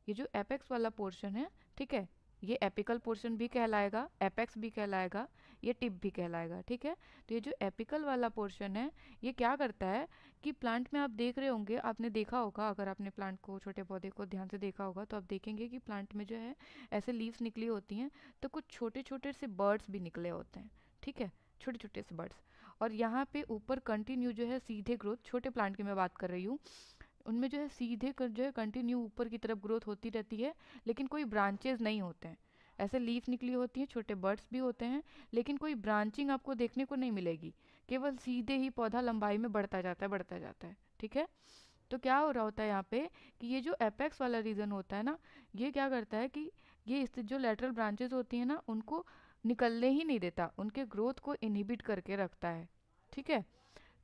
ये जो एपेक्स वाला पोर्शन है, ठीक है, ये एपिकल पोर्शन भी कहलाएगा, एपेक्स भी कहलाएगा, ये टिप भी कहलाएगा। ठीक है, तो ये जो एपिकल वाला पोर्शन है ये क्या करता है कि प्लांट में आप देख रहे होंगे, आपने देखा होगा, अगर आपने प्लांट को, छोटे पौधे को ध्यान से देखा होगा तो आप देखेंगे कि प्लांट में जो है ऐसे लीव्स निकली होती हैं तो कुछ छोटे छोटे से बर्ड्स भी निकले होते हैं। ठीक है, छोटे छोटे से बर्ड्स, और यहाँ पे ऊपर कंटिन्यू जो है सीधे ग्रोथ, छोटे प्लांट की मैं बात कर रही हूँ, उनमें जो है सीधे जो है कंटिन्यू ऊपर की तरफ ग्रोथ होती रहती है, लेकिन कोई ब्रांचेस नहीं होते हैं। ऐसे लीफ निकली होती है, छोटे बर्ड्स भी होते हैं, लेकिन कोई ब्रांचिंग आपको देखने को नहीं मिलेगी, केवल सीधे ही पौधा लंबाई में बढ़ता जाता है, बढ़ता जाता है। ठीक है, तो क्या हो रहा होता है यहाँ पे कि ये जो एपेक्स वाला रीजन होता है ना, ये क्या करता है कि ये इस जो लेटरल ब्रांचेस होती हैं ना, उनको निकलने ही नहीं देता, उनके ग्रोथ को इनहिबिट करके रखता है। ठीक है,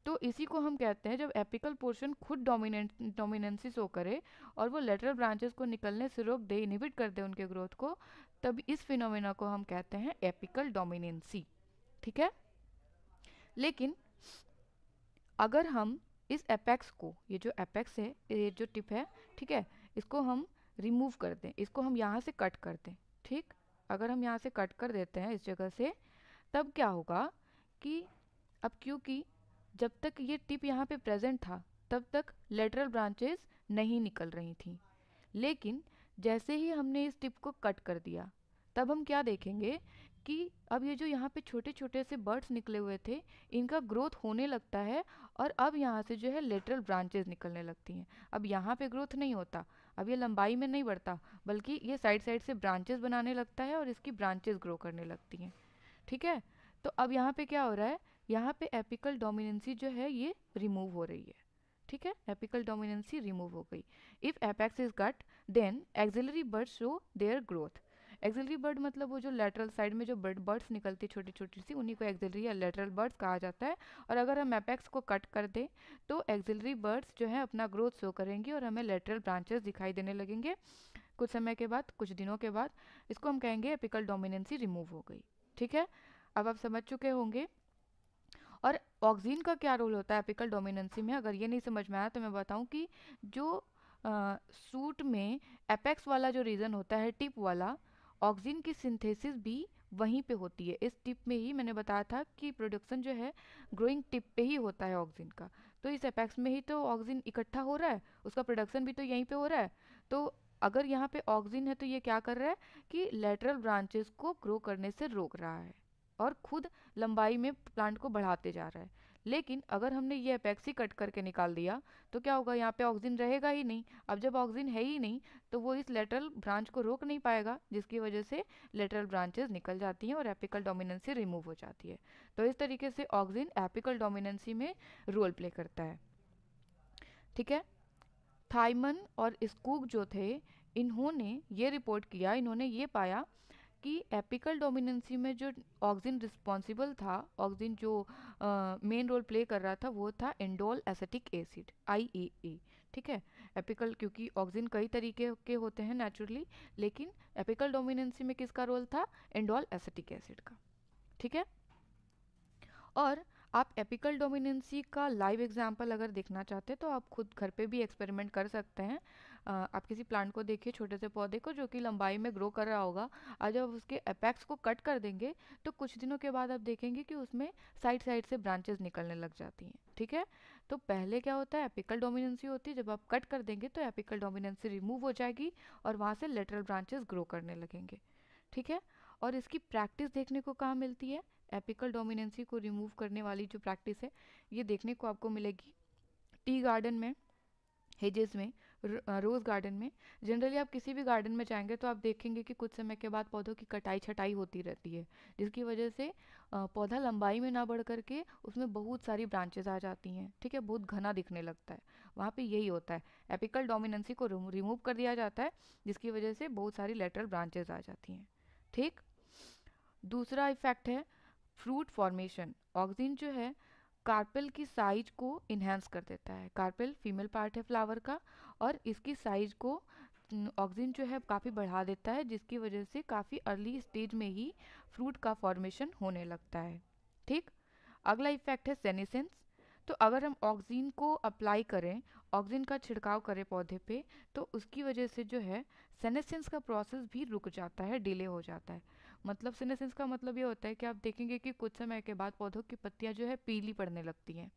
तो इसी को हम कहते हैं जब एपिकल पोर्शन खुद डोमिनेंसी शो करे और वो लेटरल ब्रांचेस को निकलने से रोक दे, इनहिबिट कर दे उनके ग्रोथ को, तब इस फिनोमेना को हम कहते हैं एपिकल डोमिनेंसी। ठीक है, लेकिन अगर हम इस एपेक्स को, ये जो एपेक्स है, ये जो टिप है, ठीक है, इसको हम रिमूव कर दें, इसको हम यहाँ से कट कर दें। ठीक, अगर हम यहाँ से कट कर देते हैं इस जगह से, तब क्या होगा कि अब क्योंकि जब तक ये टिप यहाँ पे प्रेजेंट था तब तक लेटरल ब्रांचेस नहीं निकल रही थी, लेकिन जैसे ही हमने इस टिप को कट कर दिया, तब हम क्या देखेंगे कि अब ये जो यहाँ पे छोटे छोटे से बर्ड्स निकले हुए थे, इनका ग्रोथ होने लगता है, और अब यहाँ से जो है लेटरल ब्रांचेस निकलने लगती हैं। अब यहाँ पे ग्रोथ नहीं होता, अब ये लंबाई में नहीं बढ़ता, बल्कि ये साइड साइड से ब्रांचेस बनाने लगता है और इसकी ब्रांचेस ग्रो करने लगती हैं। ठीक है, तो अब यहाँ पे क्या हो रहा है, यहाँ पे एपिकल डोमिनेंसी जो है ये रिमूव हो रही है। ठीक है, एपिकल डोमिनेंसी रिमूव हो गई। If apex is cut, then axillary bud show their growth. Axillary bud मतलब वो जो लेटरल साइड में जो बर्ड्स निकलती है छोटी छोटी सी, उन्हीं को एक्सिलरी या लेटरल बर्ड्स कहा जाता है। और अगर हम एपेक्स को कट कर दें तो एक्सिलरी बर्ड्स जो है अपना ग्रोथ शो करेंगी और हमें लेटरल ब्रांचेस दिखाई देने लगेंगे कुछ समय के बाद, कुछ दिनों के बाद। इसको हम कहेंगे एपिकल डोमिनेंसी रिमूव हो गई। ठीक है, अब आप समझ चुके होंगे। और ऑक्सीन का क्या रोल होता है एपिकल डोमिनेंसी में, अगर ये नहीं समझ में आया तो मैं बताऊं कि जो सूट में एपेक्स वाला जो रीजन होता है, टिप वाला, ऑक्सीन की सिंथेसिस भी वहीं पे होती है। इस टिप में ही मैंने बताया था कि प्रोडक्शन जो है ग्रोइंग टिप पे ही होता है ऑक्सीन का, तो इस एपेक्स में ही तो ऑक्सीन इकट्ठा हो रहा है, उसका प्रोडक्शन भी तो यहीं पे हो रहा है। तो अगर यहाँ पे ऑक्सीन है तो ये क्या कर रहा है कि लेटरल ब्रांचेस को ग्रो करने से रोक रहा है और खुद लंबाई में प्लांट को बढ़ाते जा रहा है। लेकिन अगर हमने ये एपेक्सी कट करके निकाल दिया तो क्या होगा, यहाँ पे ऑक्सीजन रहेगा ही नहीं। अब जब ऑक्सीजन है ही नहीं तो वो इस लेटरल ब्रांच को रोक नहीं पाएगा, जिसकी वजह से लेटरल ब्रांचेस निकल जाती हैं और एपिकल डोमिनेंसी रिमूव हो जाती है। तो इस तरीके से ऑक्सीजन एपिकल डोमिनेंसी में रोल प्ले करता है। ठीक है, थाइमन और स्कूग जो थे, इन्होंने ये रिपोर्ट किया, इन्होंने ये पाया कि एपिकल डोमिनेंसी में जो ऑक्सीजन रिस्पॉन्सिबल था, ऑक्सीजन जो मेन रोल प्ले कर रहा था, वो था इंडोल एसिटिक एसिड, IAA। ठीक है, एपिकल, क्योंकि ऑक्सीजन कई तरीके के होते हैं नेचुरली, लेकिन एपिकल डोमिनेंसी में किसका रोल था, इंडोल एसिटिक एसिड का। ठीक है, और आप एपिकल डोमिनेंसी का लाइव एग्जांपल अगर देखना चाहते हैं तो आप खुद घर पे भी एक्सपेरिमेंट कर सकते हैं। आप किसी प्लांट को देखिए, छोटे से पौधे को जो कि लंबाई में ग्रो कर रहा होगा, और जब उसके एपेक्स को कट कर देंगे तो कुछ दिनों के बाद आप देखेंगे कि उसमें साइड साइड से ब्रांचेस निकलने लग जाती हैं। ठीक है, तो पहले क्या होता है, एपिकल डोमिनेंसी होती है, जब आप कट कर देंगे तो एपिकल डोमिनेंसी रिमूव हो जाएगी और वहाँ से लेटरल ब्रांचेस ग्रो करने लगेंगे। ठीक है, और इसकी प्रैक्टिस देखने को कहाँ मिलती है, एपिकल डोमिनेंसी को रिमूव करने वाली जो प्रैक्टिस है ये देखने को आपको मिलेगी टी गार्डन में, हेजेस में, रोज़ गार्डन में। जनरली आप किसी भी गार्डन में जाएंगे तो आप देखेंगे कि कुछ समय के बाद पौधों की कटाई छटाई होती रहती है, जिसकी वजह से पौधा लंबाई में ना बढ़ करके उसमें बहुत सारी ब्रांचेस आ जाती हैं। ठीक है, बहुत घना दिखने लगता है, वहाँ पे यही होता है, एपिकल डोमिनेंसी को रिमूव कर दिया जाता है, जिसकी वजह से बहुत सारी लेटरल ब्रांचेस आ जाती हैं। ठीक, दूसरा इफेक्ट है फ्रूट फॉर्मेशन। ऑक्सीन जो है कार्पेल की साइज को इन्हेंस कर देता है। कार्पेल फीमेल पार्ट है फ्लावर का, और इसकी साइज को ऑक्सीन जो है काफ़ी बढ़ा देता है, जिसकी वजह से काफ़ी अर्ली स्टेज में ही फ्रूट का फॉर्मेशन होने लगता है। ठीक, अगला इफेक्ट है सेनेसेंस। तो अगर हम ऑक्सीन को अप्लाई करें, ऑक्सीन का छिड़काव करें पौधे पे, तो उसकी वजह से जो है सेनेसेंस का प्रोसेस भी रुक जाता है, डिले हो जाता है। मतलब सेनेसेंस का मतलब ये होता है कि आप देखेंगे कि कुछ समय के बाद पौधों की पत्तियां जो है पीली पड़ने लगती हैं।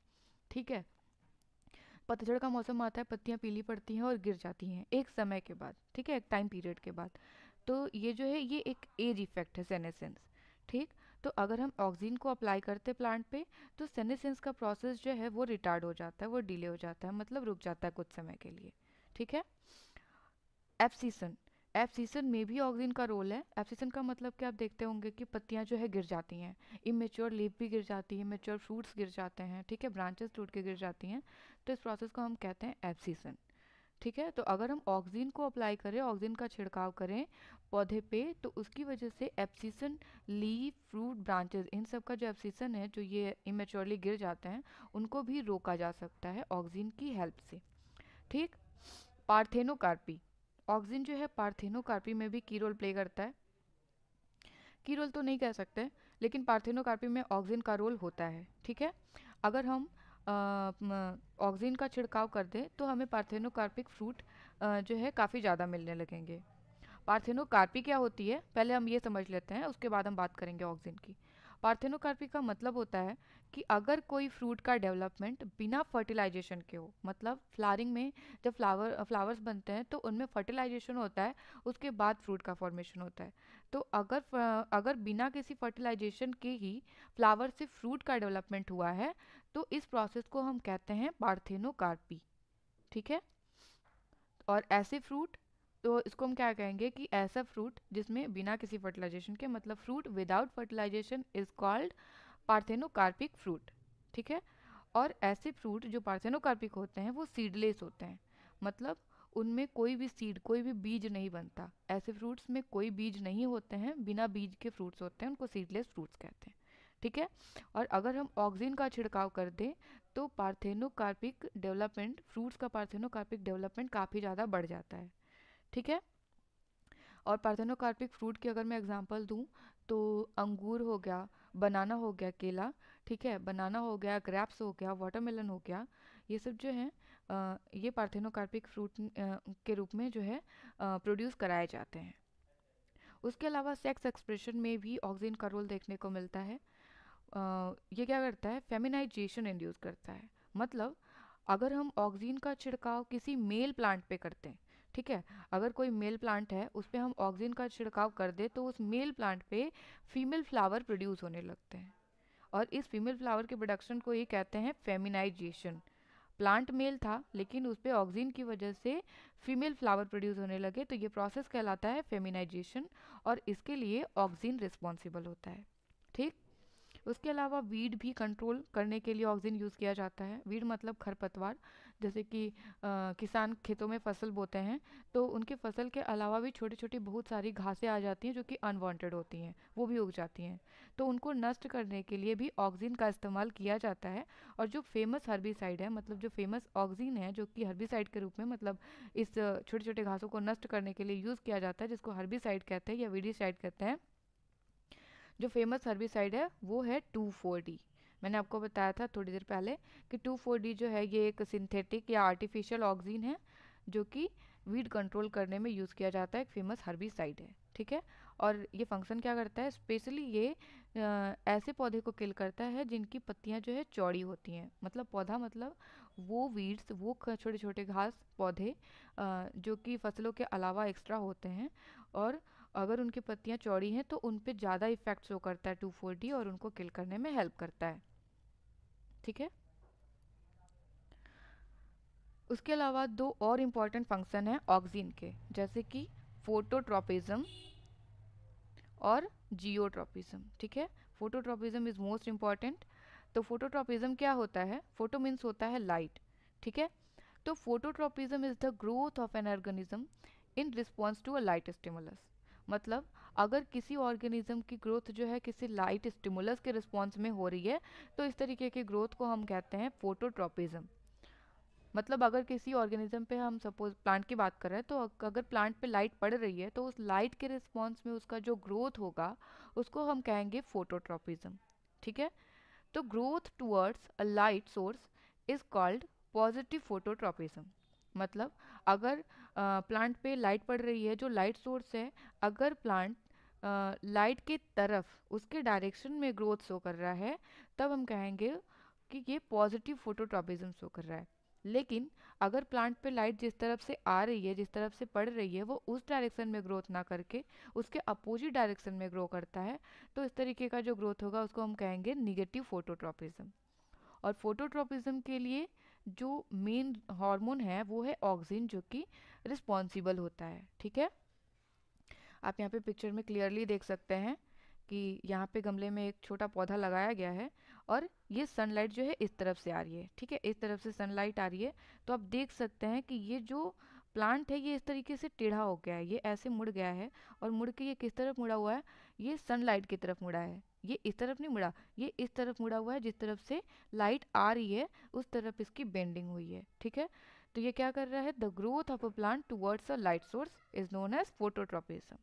ठीक है, पतझड़ का मौसम आता है, पत्तियां पीली पड़ती हैं और गिर जाती हैं एक समय के बाद। ठीक है, एक टाइम पीरियड के बाद। तो ये जो है ये एक एज इफेक्ट है सेनेसेंस। ठीक, तो अगर हम ऑक्सीन को अप्लाई करते प्लांट पे तो सेनेसेंस का प्रोसेस जो है वो रिटार्ड हो जाता है, वो डिले हो जाता है, मतलब रुक जाता है कुछ समय के लिए। ठीक है, एब्सिसन, एब्सिशन में भी ऑक्सिन का रोल है। एब्सिशन का मतलब कि आप देखते होंगे कि पत्तियां जो है गिर जाती हैं, इमेच्योर लीफ भी गिर जाती है, मेच्योर फ्रूट्स गिर जाते हैं, ठीक है, ब्रांचेस टूट के गिर जाती हैं, तो इस प्रोसेस को हम कहते हैं एब्सिशन। ठीक है, तो अगर हम ऑक्सिन को अप्लाई करें, ऑक्सिन का छिड़काव करें पौधे पे, तो उसकी वजह से एब्सिशन, लीफ, फ्रूट, ब्रांचेस, इन सब का जो एब्सिशन है, जो ये इमेच्योरली गिर जाते हैं, उनको भी रोका जा सकता है ऑक्सिन की हेल्प से। ठीक। पार्थेनोकार्पी, ऑक्सिन जो है पार्थेनोकार्पी में भी की रोल प्ले करता है। की रोल तो नहीं कह सकते, लेकिन पार्थेनोकार्पी में ऑक्सिन का रोल होता है। ठीक है, अगर हम ऑक्सिन का छिड़काव कर दें तो हमें पार्थेनोकार्पिक फ्रूट जो है काफ़ी ज़्यादा मिलने लगेंगे। पार्थेनोकार्पी क्या होती है पहले हम ये समझ लेते हैं, उसके बाद हम बात करेंगे ऑक्सिन की। पार्थेनोकार्पी का मतलब होता है कि अगर कोई फ्रूट का डेवलपमेंट बिना फर्टिलाइजेशन के हो, मतलब फ्लावरिंग में जब फ्लावर्स बनते हैं तो उनमें फर्टिलाइजेशन होता है, उसके बाद फ्रूट का फॉर्मेशन होता है। तो अगर बिना किसी फर्टिलाइजेशन के ही फ्लावर से फ्रूट का डेवलपमेंट हुआ है, तो इस प्रोसेस को हम कहते हैं पार्थेनोकार्पी। ठीक है, और ऐसे फ्रूट, तो इसको हम क्या कहेंगे कि ऐसा फ्रूट जिसमें बिना किसी फर्टिलाइजेशन के, मतलब fruit without fertilization is called parthenocarpic fruit. ठीक है, और ऐसे फ्रूट जो पार्थेनोकार्पिक होते हैं वो सीडलेस होते हैं, मतलब उनमें कोई भी सीड, कोई भी बीज नहीं बनता। ऐसे फ्रूट्स में कोई बीज नहीं होते हैं, बिना बीज के फ्रूट्स होते हैं, उनको सीडलेस फ्रूट्स कहते हैं। ठीक है, और अगर हम ऑक्सिन का छिड़काव कर दें तो पार्थेनोकार्पिक डेवलपमेंट, फ्रूट्स का पार्थेनोकार्पिक डेवलपमेंट काफ़ी ज़्यादा बढ़ जाता है। ठीक है, और पार्थेनोकार्पिक फ्रूट की अगर मैं एग्जांपल दूं तो अंगूर हो गया, बनाना हो गया, केला, ठीक है, बनाना हो गया, ग्रेप्स हो गया, वाटरमेलन हो गया, ये सब जो है ये पार्थेनोकार्पिक फ्रूट के रूप में जो है प्रोड्यूस कराए जाते हैं। उसके अलावा सेक्स एक्सप्रेशन में भी ऑक्सिन का रोल देखने को मिलता है। ये क्या करता है, फेमिनाइजेशन इंड्यूस करता है। मतलब अगर हम ऑक्सिन का छिड़काव किसी मेल प्लांट पे करते हैं, ठीक है, अगर कोई मेल प्लांट है उस पे हम ऑक्सिन का छिड़काव कर दे तो उस मेल प्लांट पे फीमेल फ्लावर प्रोड्यूस होने लगते हैं, और इस फीमेल फ्लावर के प्रोडक्शन को ही कहते हैं फेमिनाइजेशन। प्लांट मेल था लेकिन उस पे ऑक्सिन की वजह से फीमेल फ्लावर प्रोड्यूस होने लगे, तो ये प्रोसेस कहलाता है फेमिनाइजेशन, और इसके लिए ऑक्सिन रिस्पॉन्सिबल होता है। ठीक। उसके अलावा वीड भी कंट्रोल करने के लिए ऑक्सिन यूज़ किया जाता है। वीड मतलब खरपतवार, जैसे कि किसान खेतों में फसल बोते हैं तो उनके फसल के अलावा भी छोटी छोटी बहुत सारी घासें आ जाती हैं जो कि अनवांटेड होती हैं, वो भी उग जाती हैं, तो उनको नष्ट करने के लिए भी ऑक्सिन का इस्तेमाल किया जाता है। और जो फेमस हर्बिसाइड है, मतलब जो फेमस ऑक्सिन है जो कि हर्बिसाइड के रूप में, मतलब इस छोटे छोटे घासों को नष्ट करने के लिए यूज़ किया जाता है, जिसको हर्बिसाइड कहते हैं या वीडीसाइड कहते हैं, जो फेमस हर्बिसाइड है वो है 2,4-D। मैंने आपको बताया था थोड़ी देर पहले कि 2,4-D जो है ये एक सिंथेटिक या आर्टिफिशियल ऑक्सिन है जो कि वीड कंट्रोल करने में यूज़ किया जाता है, एक फेमस हर्बिसाइड है। ठीक है, और ये फंक्शन क्या करता है, स्पेशली ये ऐसे पौधे को किल करता है जिनकी पत्तियां जो है चौड़ी होती हैं, मतलब पौधा, मतलब वो वीड्स, वो छोटे छोटे घास पौधे जो कि फसलों के अलावा एक्स्ट्रा होते हैं, और अगर उनकी पत्तियां चौड़ी हैं तो उन पे ज़्यादा इफेक्ट शो करता है 2,4-D और उनको किल करने में हेल्प करता है। ठीक है, उसके अलावा दो और इम्पॉर्टेंट फंक्शन है ऑक्सिन के, जैसे कि फोटोट्रोपिज्म और जियोट्रोपिज्म। ठीक है, फोटोट्रोपिज्म इज मोस्ट इम्पॉर्टेंट। तो फोटोट्रोपिज्म क्या होता है, फोटो मीन्स होता है लाइट, ठीक है, तो phototropism is the growth of an organism in response to a light stimulus. मतलब अगर किसी ऑर्गेनिज्म की ग्रोथ जो है किसी लाइट स्टिमुलस के रिस्पॉन्स में हो रही है तो इस तरीके की ग्रोथ को हम कहते हैं फोटोट्रोपिज्म। मतलब अगर किसी ऑर्गेनिज्म पे, हम सपोज प्लांट की बात कर रहे हैं, तो अगर प्लांट पे लाइट पड़ रही है तो उस लाइट के रिस्पॉन्स में उसका जो ग्रोथ होगा उसको हम कहेंगे फोटोट्रोपिज्म। ठीक है, तो growth towards a light source is called positive phototropism. मतलब अगर प्लांट पे लाइट पड़ रही है, जो लाइट सोर्स है, अगर प्लांट लाइट की तरफ, उसके डायरेक्शन में ग्रोथ शो कर रहा है, तब हम कहेंगे कि ये पॉजिटिव फोटोट्रोपिज्म शो कर रहा है। लेकिन अगर प्लांट पे लाइट जिस तरफ से आ रही है, जिस तरफ से पड़ रही है, वो उस डायरेक्शन में ग्रोथ ना करके उसके अपोजिट डायरेक्शन में ग्रो करता है, तो इस तरीके का जो ग्रोथ होगा उसको हम कहेंगे निगेटिव फोटोट्रोपिज्म। और फोटोट्रोपिज्म के लिए जो मेन हार्मोन है वो है ऑक्सिन, जो कि रिस्पॉन्सिबल होता है। ठीक है, आप यहाँ पे पिक्चर में क्लियरली देख सकते हैं कि यहाँ पे गमले में एक छोटा पौधा लगाया गया है और ये सनलाइट जो है इस तरफ से आ रही है, ठीक है, इस तरफ से सनलाइट आ रही है। तो आप देख सकते हैं कि ये जो प्लांट है ये इस तरीके से टेढ़ा हो गया है, ये ऐसे मुड़ गया है और मुड़ के ये किस तरफ मुड़ा हुआ है, ये सनलाइट की तरफ मुड़ा है। ये इस तरफ नहीं मुड़ा, ये इस तरफ मुड़ा हुआ है, जिस तरफ से लाइट आ रही है उस तरफ इसकी बेंडिंग हुई है, ठीक है। तो ये क्या कर रहा है, the growth of a plant towards a light source is known as phototropism.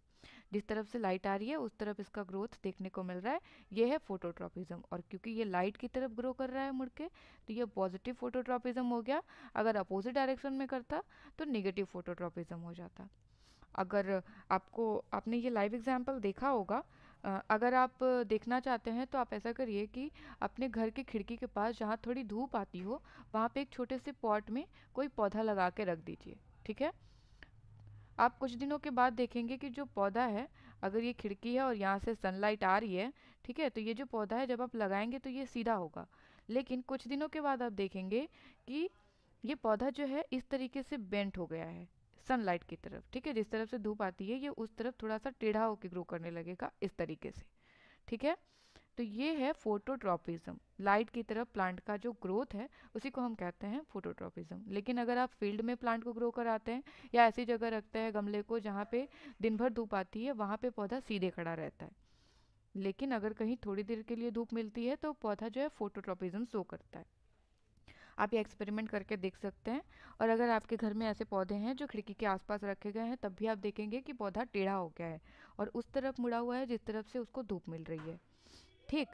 जिस तरफ से लाइट आ रही है उस तरफ इसका ग्रोथ देखने को मिल रहा है, ये है फोटोट्रॉपिज्म। और क्योंकि ये लाइट की तरफ ग्रो कर रहा है मुड़ के, तो ये पॉजिटिव फोटोट्रॉपिज्म हो गया। अगर अपोजिट डायरेक्शन में करता तो नेगेटिव फोटोट्रॉपिज्म हो जाता। अगर आपने ये लाइव एग्जाम्पल देखा होगा, अगर आप देखना चाहते हैं तो आप ऐसा करिए कि अपने घर के खिड़की के पास जहाँ थोड़ी धूप आती हो वहाँ पे एक छोटे से पॉट में कोई पौधा लगा के रख दीजिए, ठीक है। आप कुछ दिनों के बाद देखेंगे कि जो पौधा है, अगर ये खिड़की है और यहाँ से सनलाइट आ रही है, ठीक है, तो ये जो पौधा है जब आप लगाएंगे तो ये सीधा होगा। लेकिन कुछ दिनों के बाद आप देखेंगे कि ये पौधा जो है इस तरीके से बेंट हो गया है सनलाइट की तरफ, ठीक है, जिस तरफ से धूप आती है ये उस तरफ थोड़ा सा टेढ़ा होकर ग्रो करने लगेगा इस तरीके से, ठीक है। तो ये है फोटोट्रॉपिज्म, लाइट की तरफ प्लांट का जो ग्रोथ है उसी को हम कहते हैं फोटोट्रॉपिज्म। लेकिन अगर आप फील्ड में प्लांट को ग्रो कराते हैं या ऐसी जगह रखते हैं गमले को जहाँ पे दिन भर धूप आती है, वहाँ पे पौधा सीधे खड़ा रहता है। लेकिन अगर कहीं थोड़ी देर के लिए धूप मिलती है तो पौधा जो है फोटोट्रॉपिज्म शो करता है। आप ये एक्सपेरिमेंट करके देख सकते हैं। और अगर आपके घर में ऐसे पौधे हैं जो खिड़की के आसपास रखे गए हैं तब भी आप देखेंगे कि पौधा टेढ़ा हो गया है और उस तरफ मुड़ा हुआ है जिस तरफ से उसको धूप मिल रही है, ठीक।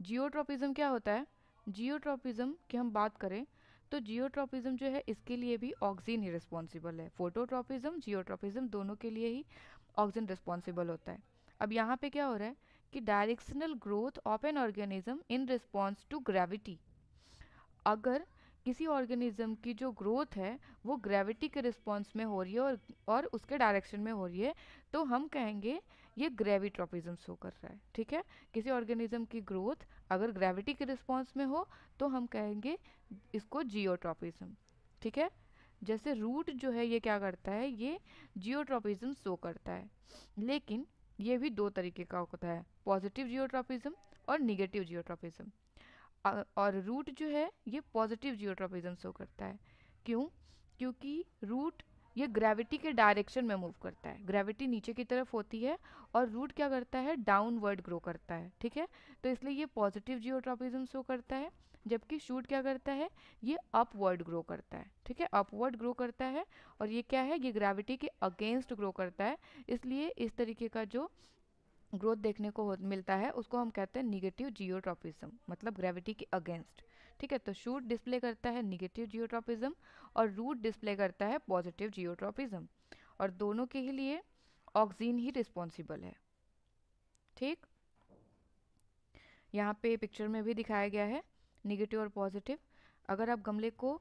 जियोट्रॉपिज्म क्या होता है, जियोट्रॉपिज्म की हम बात करें तो जियोट्रॉपिज्म जो है इसके लिए भी ऑक्सीजन ही रिस्पॉन्सिबल है। फोटोट्रॉपिज्म जियोट्रॉपिज्म दोनों के लिए ही ऑक्सीजन रिस्पॉन्सिबल होता है। अब यहाँ पे क्या हो रहा है कि directional growth of an organism in response to gravity. अगर किसी ऑर्गेनिज्म की जो ग्रोथ है वो ग्रेविटी के रिस्पॉन्स में हो रही है और उसके डायरेक्शन में हो रही है तो हम कहेंगे ये ग्रेविट्रोपिज्म शो कर रहा है, ठीक है। किसी ऑर्गेनिज्म की ग्रोथ अगर ग्रेविटी के रिस्पॉन्स में हो तो हम कहेंगे इसको जियोट्रोपिज्म, ठीक है। जैसे रूट जो है ये क्या करता है, ये जियोट्रोपिज्म शो करता है। लेकिन ये भी दो तरीके का होता है, पॉजिटिव जियोट्रोपिज्म और निगेटिव जियोट्रोपिज्म। और रूट जो है ये पॉजिटिव जियोट्रॉपिज्म शो करता है। क्यों, क्योंकि रूट ये ग्रेविटी के डायरेक्शन में मूव करता है, ग्रेविटी नीचे की तरफ होती है और रूट क्या करता है, डाउनवर्ड ग्रो करता है, ठीक है। तो इसलिए ये पॉजिटिव जियोट्रॉपिज्म शो करता है। जबकि शूट क्या करता है, ये अपवर्ड ग्रो करता है, ठीक है, अपवर्ड ग्रो करता है। और ये क्या है, ये ग्रेविटी के अगेंस्ट ग्रो करता है। इसलिए इस तरीके का जो ग्रोथ देखने को मिलता है उसको हम कहते हैं निगेटिव जियोट्रॉपिज्म, मतलब ग्रेविटी के अगेंस्ट, ठीक है। तो शूट डिस्प्ले करता है निगेटिव जियोट्रॉपिज्म और रूट डिस्प्ले करता है पॉजिटिव जियोट्रॉपिज्म। और दोनों के ही लिए ऑक्सीजन ही रिस्पॉन्सिबल है, ठीक। यहाँ पे पिक्चर में भी दिखाया गया है निगेटिव और पॉजिटिव। अगर आप गमले को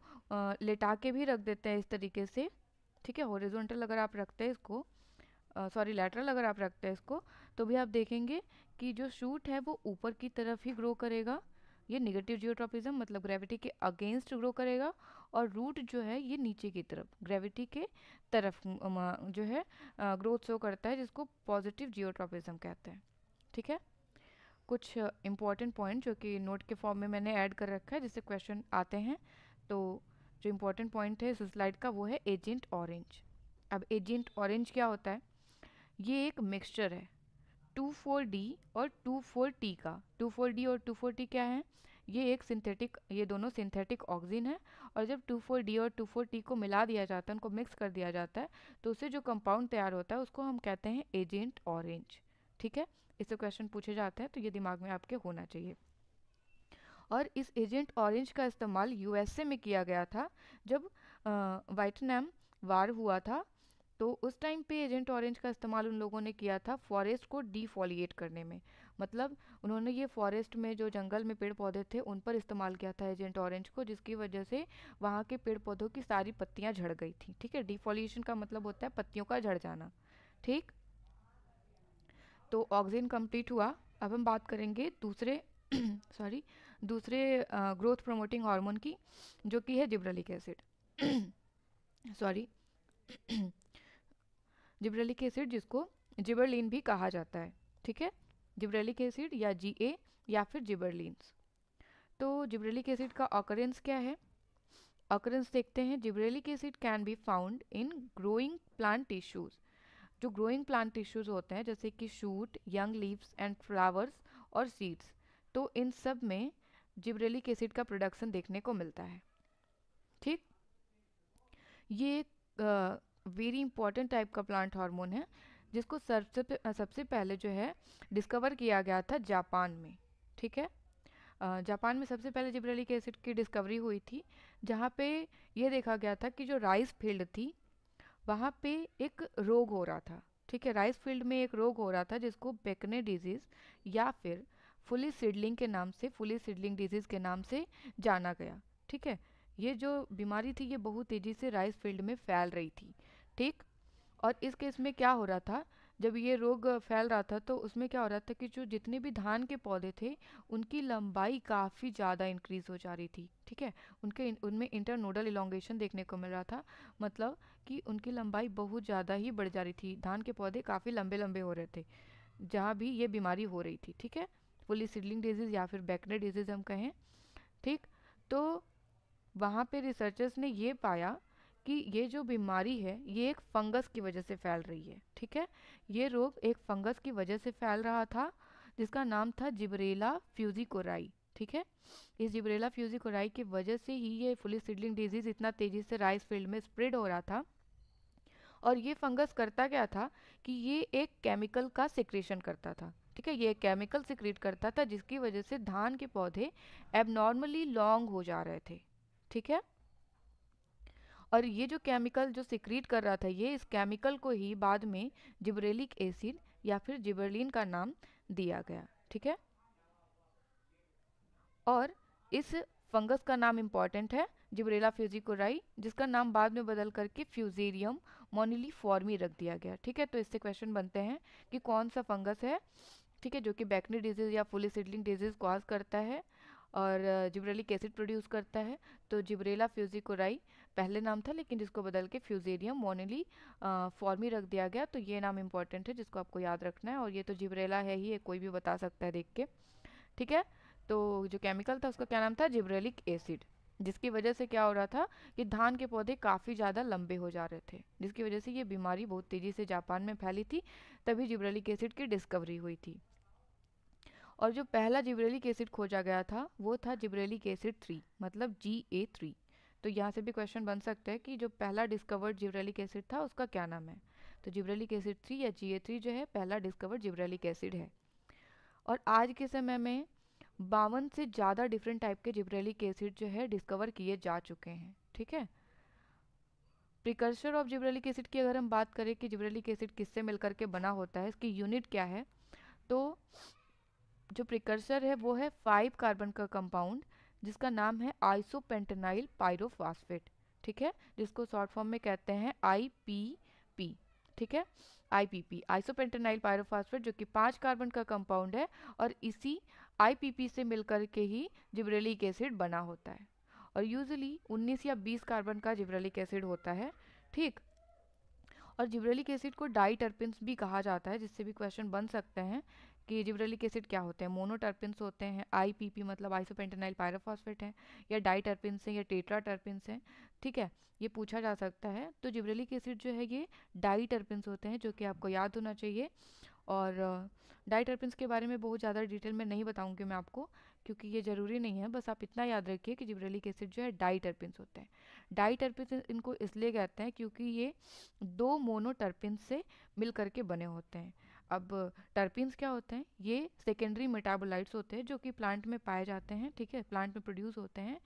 लेटा के भी रख देते हैं इस तरीके से, ठीक है, हॉरिजॉन्टल अगर आप रखते हैं इसको, सॉरी लैटरल अगर आप रखते हैं इसको, तो भी आप देखेंगे कि जो शूट है वो ऊपर की तरफ ही ग्रो करेगा, ये निगेटिव जियोट्रॉपिज्म मतलब ग्रेविटी के अगेंस्ट ग्रो करेगा। और रूट जो है ये नीचे की तरफ ग्रेविटी के तरफ जो है ग्रोथ शो करता है, जिसको पॉजिटिव जियोट्रॉपिज्म कहते हैं, ठीक है। कुछ इंपॉर्टेंट पॉइंट जो कि नोट के फॉर्म में मैंने ऐड कर रखा है जिससे क्वेश्चन आते हैं। तो जो इम्पोर्टेंट पॉइंट है इस स्लाइड का वो है एजेंट ऑरेंज। अब एजेंट ऑरेंज क्या होता है, ये एक मिक्सचर है 2,4-D और 2,4-T का। 2,4-D और 2,4-T क्या है, ये एक सिंथेटिक, ये दोनों सिंथेटिक ऑक्सीजन है। और जब 2,4-D और 2,4-T को मिला दिया जाता है, उनको मिक्स कर दिया जाता है, तो उससे जो कंपाउंड तैयार होता है उसको हम कहते हैं एजेंट ऑरेंज, ठीक है। इससे क्वेश्चन पूछे जाते हैं तो ये दिमाग में आपके होना चाहिए। और इस एजेंट ऑरेंज का इस्तेमाल यूएसए में किया गया था जब वियतनाम वार हुआ था। तो उस टाइम पे एजेंट ऑरेंज का इस्तेमाल उन लोगों ने किया था फॉरेस्ट को डिफॉलिएट करने में। मतलब उन्होंने ये फॉरेस्ट में जो जंगल में पेड़ पौधे थे उन पर इस्तेमाल किया था एजेंट ऑरेंज को, जिसकी वजह से वहाँ के पेड़ पौधों की सारी पत्तियाँ झड़ गई थी, ठीक है। डिफॉलिएशन का मतलब होता है पत्तियों का झड़ जाना, ठीक। तो ऑक्सीजन कंप्लीट हुआ। अब हम बात करेंगे दूसरे सॉरी दूसरे ग्रोथ प्रमोटिंग हार्मोन की, जो कि है gibberellic acid sorry gibberellic acid, जिसको जिबरलिन भी कहा जाता है, ठीक है, जिब्रेलिक एसिड या Ga या फिर जिबरलिन्स। तो जिब्रेलिक एसिड का ऑकरेंस क्या है? ऑकरेंस देखते हैं। Gibberellic acid can be found in growing plant tissues. जो ग्रोइंग प्लांट टिश्यूज होते हैं जैसे कि shoot, young leaves and flowers और सीड्स, तो इन सब में जिब्रेलिक एसिड का प्रोडक्शन देखने को मिलता है। ठीक, ये वेरी इंपॉर्टेंट टाइप का प्लांट हार्मोन है जिसको सबसे पहले जो है डिस्कवर किया गया था जापान में। ठीक है, जापान में सबसे पहले जिब्रेलिक एसिड की डिस्कवरी हुई थी, जहाँ पे ये देखा गया था कि जो राइस फील्ड थी वहाँ पे एक रोग हो रहा था। ठीक है, राइस फील्ड में एक रोग हो रहा था जिसको बेकने डिजीज़ या फिर फुली सीडलिंग के नाम से, फुली सीडलिंग डिजीज़ के नाम से जाना गया। ठीक है, ये जो बीमारी थी ये बहुत तेज़ी से राइस फील्ड में फैल रही थी। ठीक, और इस केस में क्या हो रहा था, जब ये रोग फैल रहा था तो उसमें क्या हो रहा था कि जो जितने भी धान के पौधे थे उनकी लंबाई काफ़ी ज़्यादा इंक्रीज हो जा रही थी। ठीक है, उनमें इंटरनोडल इलोंगेशन देखने को मिल रहा था, मतलब कि उनकी लंबाई बहुत ज़्यादा ही बढ़ जा रही थी। धान के पौधे काफ़ी लंबे लंबे हो रहे थे जहाँ भी ये बीमारी हो रही थी। ठीक है, फुली सीडलिंग डिजीज़ या फिर बेकने डिजीज़ हम कहें। ठीक, तो वहाँ पे रिसर्चर्स ने ये पाया कि ये जो बीमारी है ये एक फंगस की वजह से फैल रही है। ठीक है, ये रोग एक फंगस की वजह से फैल रहा था जिसका नाम था जिब्रेला फ्यूजिकोराई। ठीक है, इस जिब्रेला फ्यूजिकोराई की वजह से ही ये फुली सीडलिंग डिजीज इतना तेजी से राइस फील्ड में स्प्रेड हो रहा था। और ये फंगस करता क्या था कि ये एक केमिकल का सिक्रेशन करता था। ठीक है, ये एक केमिकल सिक्रेट करता था जिसकी वजह से धान के पौधे एबनॉर्मली लॉन्ग हो जा रहे थे। ठीक है, और ये जो केमिकल जो सिक्रीट कर रहा था ये, इस केमिकल को ही बाद में जिब्रेलिक एसिड या फिर जिबरलिन का नाम दिया गया। ठीक है, और इस फंगस का नाम इम्पॉर्टेंट है, जिब्रेला फ्यूजिकोराई, जिसका नाम बाद में बदल करके फ्यूजेरियम मोनिलीफॉर्मी रख दिया गया। ठीक है, तो इससे क्वेश्चन बनते हैं कि कौन सा फंगस है, ठीक है, जो कि बैक्नी डिजीज या फुली सीडलिंग डिजीज कॉज करता है और जिब्रेलिक एसिड प्रोड्यूस करता है। तो जिब्रेला फ्यूजिकोराई पहले नाम था लेकिन जिसको बदल के फ्यूजेरियम मोनिली फॉर्मी रख दिया गया। तो ये नाम इंपॉर्टेंट है जिसको आपको याद रखना है, और ये तो जिब्रेला है ही, ये कोई भी बता सकता है देख के। ठीक है, तो जो केमिकल था उसका क्या नाम था, जिब्रेलिक एसिड, जिसकी वजह से क्या हो रहा था कि धान के पौधे काफ़ी ज़्यादा लंबे हो जा रहे थे, जिसकी वजह से ये बीमारी बहुत तेज़ी से जापान में फैली थी, तभी जिब्रेलिक एसिड की डिस्कवरी हुई थी। और जो पहला जिब्रेलिक एसिड खोजा गया था वो था जिब्रेलिक एसिड 3, मतलब Ga3। तो यहाँ से भी क्वेश्चन बन सकता है कि जो पहला डिस्कवर्ड जिब्रेलिक एसिड था उसका क्या नाम है। तो जिब्रेलिक एसिड 3 या Ga3 जो है पहला डिस्कवर्ड जिब्रेलिक एसिड है। और आज के समय में 52 से ज़्यादा डिफरेंट टाइप के जिब्रेलिक एसिड जो है डिस्कवर किए जा चुके हैं। ठीक है, प्रिकर्सर ऑफ जिब्रेलिक एसिड की अगर हम बात करें कि जिब्रेलिक एसिड किससे मिलकर के बना होता है, इसकी यूनिट क्या है, तो जो प्रिकर्सर है वो है 5 कार्बन का कंपाउंड जिसका नाम है आइसोपेंटेनाइल पायरोफॉस्फेट। ठीक है, जिसको शॉर्ट फॉर्म में कहते हैं IPP। ठीक है, IPP आइसोपेंटेनाइल पायरोफॉस्फेट, जो कि 5 कार्बन का कंपाउंड है, और इसी IPP से मिलकर के ही जिब्रेलिक एसिड बना होता है। और यूजुअली 19 या 20 कार्बन का जिब्रेलिक एसिड होता है। ठीक, और जिब्रेलिक एसिड को डाईटर्पिन्स भी कहा जाता है, जिससे भी क्वेश्चन बन सकते हैं कि जिब्रेलिक एसिड क्या होते हैं। मोनोटर्पिन्स होते हैं, IPP मतलब आइसोपेंटेनाइल पायरोफॉस्फेट है, या डाईटर्पिन्स हैं या टेट्राटर्पिन्स हैं। ठीक है, ये पूछा जा सकता है। तो जिब्रेलिक एसिड जो है ये डाईटर्पिन्स होते हैं, जो कि आपको याद होना चाहिए। और डाईटर्पिन्स के बारे में बहुत ज़्यादा डिटेल में नहीं बताऊंगी मैं आपको, क्योंकि ये ज़रूरी नहीं है, बस आप इतना याद रखिए कि जिब्रेलिक एसिड जो है डाईटर्पिन्स होते हैं। डाईटर्पिन्स इनको इसलिए कहते हैं क्योंकि ये 2 मोनोटर्पिन्स से मिल करके बने होते हैं। अब टर्पिन्स क्या होते हैं, ये सेकेंडरी मेटाबोलाइट्स होते हैं जो कि प्लांट में पाए जाते हैं। ठीक है, प्लांट में प्रोड्यूस होते हैं।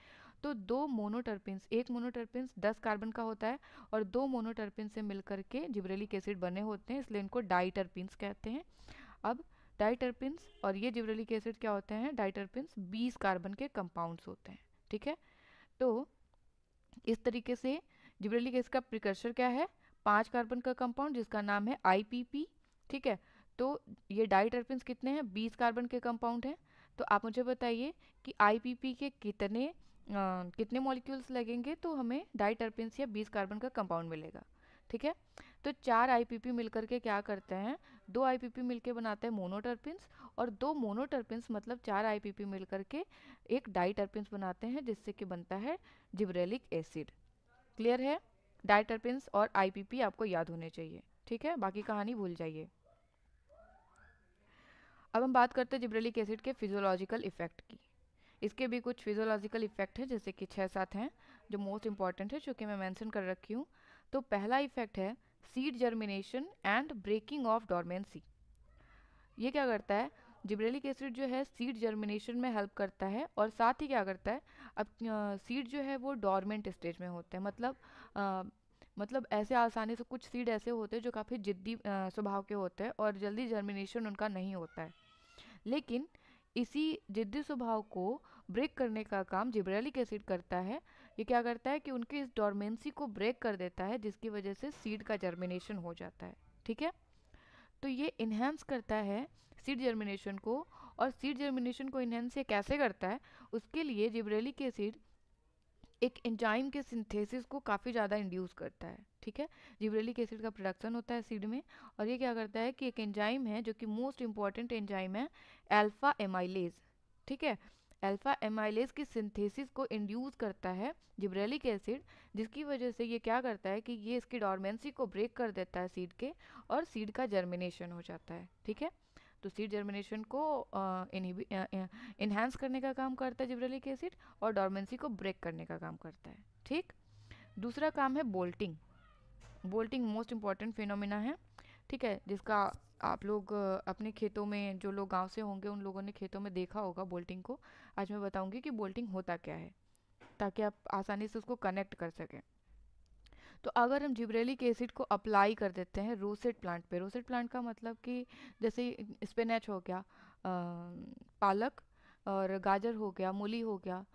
तो 2 मोनोटर्पिन्स, एक मोनोटर्पिन्स 10 कार्बन का होता है और 2 मोनोटर्पिन्स से मिलकर के जिब्रेलिक एसिड बने होते हैं, इसलिए इनको डाईटर्पिन्स कहते हैं। अब डाईटर्पिन्स और ये जिब्रेलिक एसिड क्या होते हैं, डाईटर्पिन्स 20 कार्बन के कंपाउंड्स होते हैं। ठीक है, तो इस तरीके से जिब्रेलिक एसिड का प्रिकर्सर क्या है, 5 कार्बन का कंपाउंड जिसका नाम है IPP। ठीक है, तो ये डाईटर्पिन्स कितने हैं, 20 कार्बन के कंपाउंड हैं। तो आप मुझे बताइए कि IPP के कितने मॉलिक्यूल्स लगेंगे तो हमें डाईटर्पिन्स या 20 कार्बन का कंपाउंड मिलेगा। ठीक है। तो 4 आईपीपी मिलकर के क्या करते हैं, 2 आईपीपी मिलकर बनाते हैं मोनोटर्पिन्स, और 2 मोनोटर्पिन्स मतलब 4 आईपीपी मिलकर के एक डाइटर्पिन्स बनाते हैं, जिससे कि बनता है जिब्रेलिक एसिड। क्लियर है? डाइटर्पिन्स और आईपीपी आपको याद होने चाहिए, ठीक है, बाकी कहानी भूल जाइए। अब हम बात करते हैं जिब्रेलिक एसिड के फिजियोलॉजिकल इफेक्ट की। इसके भी कुछ फिजियोलॉजिकल इफेक्ट हैं, जैसे कि 6-7 हैं जो मोस्ट इंपॉर्टेंट है, जो कि मैं मेंशन कर रखी हूँ। तो पहला इफेक्ट है seed germination and breaking of dormancy. ये क्या करता है, जिब्रेलिक एसिड जो है सीड जर्मिनेशन में हेल्प करता है, और साथ ही क्या करता है, अब सीड जो है वो डॉर्मेंट स्टेज में होते हैं, मतलब ऐसे आसानी से कुछ सीड ऐसे होते हैं जो काफ़ी जिद्दी स्वभाव के होते हैं और जल्दी जर्मिनेशन उनका नहीं होता है, लेकिन इसी जिद्दी स्वभाव को ब्रेक करने का काम जिब्रेलिक एसिड करता है। ये क्या करता है कि उनकी इस डॉर्मेंसी को ब्रेक कर देता है, जिसकी वजह से सीड का जर्मिनेशन हो जाता है, ठीक है। तो ये इन्हेंस करता है सीड जर्मिनेशन को, और सीड जर्मिनेशन को इन्हेंस ये कैसे करता है, उसके लिए जिब्रेलिक एसिड एक एंजाइम के सिंथेसिस को काफ़ी ज़्यादा इंड्यूस करता है, ठीक है। जिब्रेलिक एसिड का प्रोडक्शन होता है सीड में, और ये क्या करता है कि एक एंजाइम है जो कि मोस्ट इंपॉर्टेंट एंजाइम है अल्फा एमाइलेज, ठीक है। अल्फा एमाइलेज की सिंथेसिस को इंड्यूस करता है जिब्रेलिक एसिड, जिसकी वजह से ये क्या करता है कि ये इसकी डॉर्मेंसी को ब्रेक कर देता है सीड के, और सीड का जर्मिनेशन हो जाता है, ठीक है। तो सीड जर्मिनेशन को इन्हांस करने का काम करता है जिब्रेलिक एसिड, और डॉर्मेंसी को ब्रेक करने का काम करता है, ठीक। दूसरा काम है bolting. Bolting most important phenomena है, ठीक है, जिसका आप लोग अपने खेतों में, जो लोग गांव से होंगे उन लोगों ने खेतों में देखा होगा बोल्टिंग को। आज मैं बताऊंगी कि बोल्टिंग होता क्या है, ताकि आप आसानी से उसको कनेक्ट कर सकें। तो अगर हम जिब्रेलिक एसिड को अप्लाई कर देते हैं रोसेट प्लांट पे, रोसेट प्लांट का मतलब कि जैसे स्पिनच हो गया, पालक और गाजर हो गया, मूली हो गया,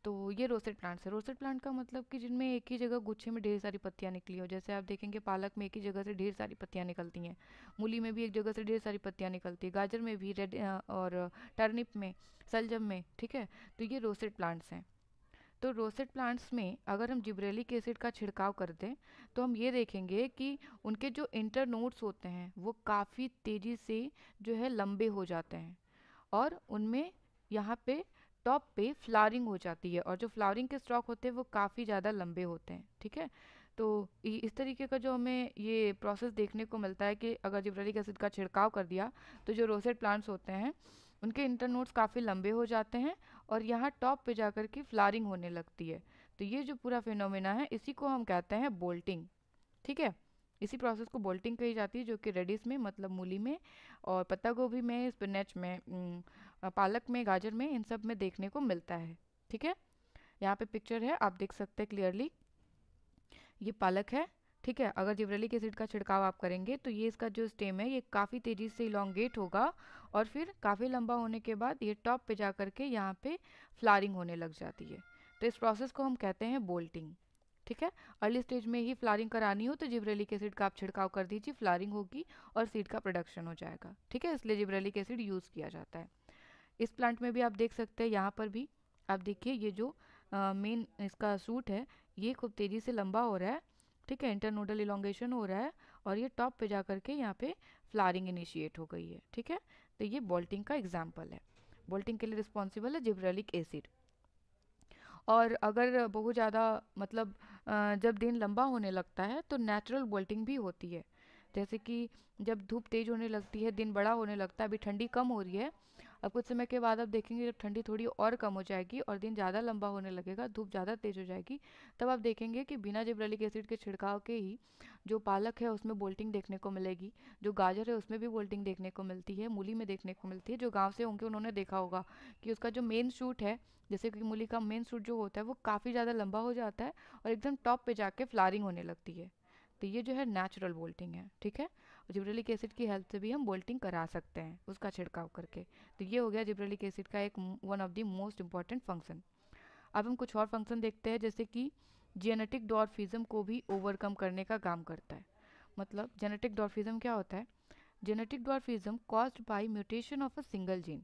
तो ये रोसेट प्लांट्स है। रोसेट प्लांट का मतलब कि जिनमें एक ही जगह गुच्छे में ढेर सारी पत्तियां निकली हो, जैसे आप देखेंगे पालक में एक ही जगह से ढेर सारी पत्तियां निकलती हैं, मूली में भी एक जगह से ढेर सारी पत्तियां निकलती है, गाजर में भी, रेड और टर्निप में, सलजम में, ठीक है। तो ये रोसेट प्लांट्स हैं। तो रोसेट प्लांट्स में अगर हम जिब्रेलिक एसिड का छिड़काव कर दें, तो हम ये देखेंगे कि उनके जो इंटरनोड्स होते हैं वो काफ़ी तेज़ी से जो है लंबे हो जाते हैं, और उनमें यहाँ पे टॉप पे फ्लावरिंग हो जाती है, और जो फ्लावरिंग के स्टॉक होते हैं वो काफ़ी ज़्यादा लंबे होते हैं, ठीक है। तो इस तरीके का जो हमें ये प्रोसेस देखने को मिलता है कि अगर जिब्रेलिक एसिड का छिड़काव कर दिया, तो जो रोसेट प्लांट्स होते हैं उनके इंटरनोड्स काफ़ी लंबे हो जाते हैं, और यहाँ टॉप पे जाकर के फ्लावरिंग होने लगती है। तो ये जो पूरा फिनोमेना है इसी को हम कहते हैं बोल्टिंग, ठीक है। इसी प्रोसेस को बोल्टिंग कही जाती है, जो कि रेडिस में मतलब मूली में, और पत्ता गोभी में, स्पिनच में, पालक में, गाजर में, इन सब में देखने को मिलता है, ठीक है। यहाँ पे पिक्चर है, आप देख सकते हैं क्लियरली, ये पालक है, ठीक है। अगर जिब्रेलिक एसिड का छिड़काव आप करेंगे तो ये इसका जो स्टेम है ये काफ़ी तेज़ी से इलोंगेट होगा, और फिर काफ़ी लंबा होने के बाद ये टॉप पे जा करके यहाँ पे फ्लावरिंग होने लग जाती है। तो इस प्रोसेस को हम कहते हैं बोल्टिंग, ठीक है। अर्ली स्टेज में ही फ्लावरिंग करानी हो तो जिब्रेलिक एसिड का आप छिड़काव कर दीजिए, फ्लावरिंग होगी और सीड का प्रोडक्शन हो जाएगा, ठीक है। इसलिए जिब्रेलिक एसिड यूज़ किया जाता है। इस प्लांट में भी आप देख सकते हैं, यहाँ पर भी आप देखिए, ये जो मेन इसका सूट है ये खूब तेज़ी से लंबा हो रहा है, ठीक है, इंटरनोडल इलोंगेशन हो रहा है, और ये टॉप पे जा करके यहाँ पे फ्लावरिंग इनिशिएट हो गई है, ठीक है। तो ये बोल्टिंग का एग्जाम्पल है। बोल्टिंग के लिए रिस्पॉन्सिबल है जिब्रेलिक एसिड। और अगर बहुत ज़्यादा मतलब जब दिन लंबा होने लगता है तो नेचुरल बोल्टिंग भी होती है, जैसे कि जब धूप तेज़ होने लगती है, दिन बड़ा होने लगता है, अभी ठंडी कम हो रही है, अब कुछ समय के बाद आप देखेंगे जब ठंडी थोड़ी और कम हो जाएगी और दिन ज़्यादा लंबा होने लगेगा, धूप ज़्यादा तेज़ हो जाएगी, तब आप देखेंगे कि बिना जिब्रेलिक एसिड के छिड़काव के ही जो पालक है उसमें बोल्टिंग देखने को मिलेगी, जो गाजर है उसमें भी बोल्टिंग देखने को मिलती है, मूली में देखने को मिलती है। जो गाँव से होंगे उन्होंने देखा होगा कि उसका जो मेन शूट है, जैसे कि मूली का मेन शूट जो होता है वो काफ़ी ज़्यादा लंबा हो जाता है और एकदम टॉप पे जाके फ्लावरिंग होने लगती है। तो ये जो है नेचुरल बोल्टिंग है, ठीक है। जिब्रेलिक एसिड की हेल्प से भी हम बोल्टिंग करा सकते हैं उसका छिड़काव करके। तो ये हो गया जिब्रेलिक एसिड का एक one of the most important function. अब हम कुछ और फंक्शन देखते हैं, जैसे कि जेनेटिक डॉर्फिज्म को भी ओवरकम करने का काम करता है। मतलब जेनेटिक डॉर्फिज्म क्या होता है? Genetic dwarfism caused by mutation of a single gene.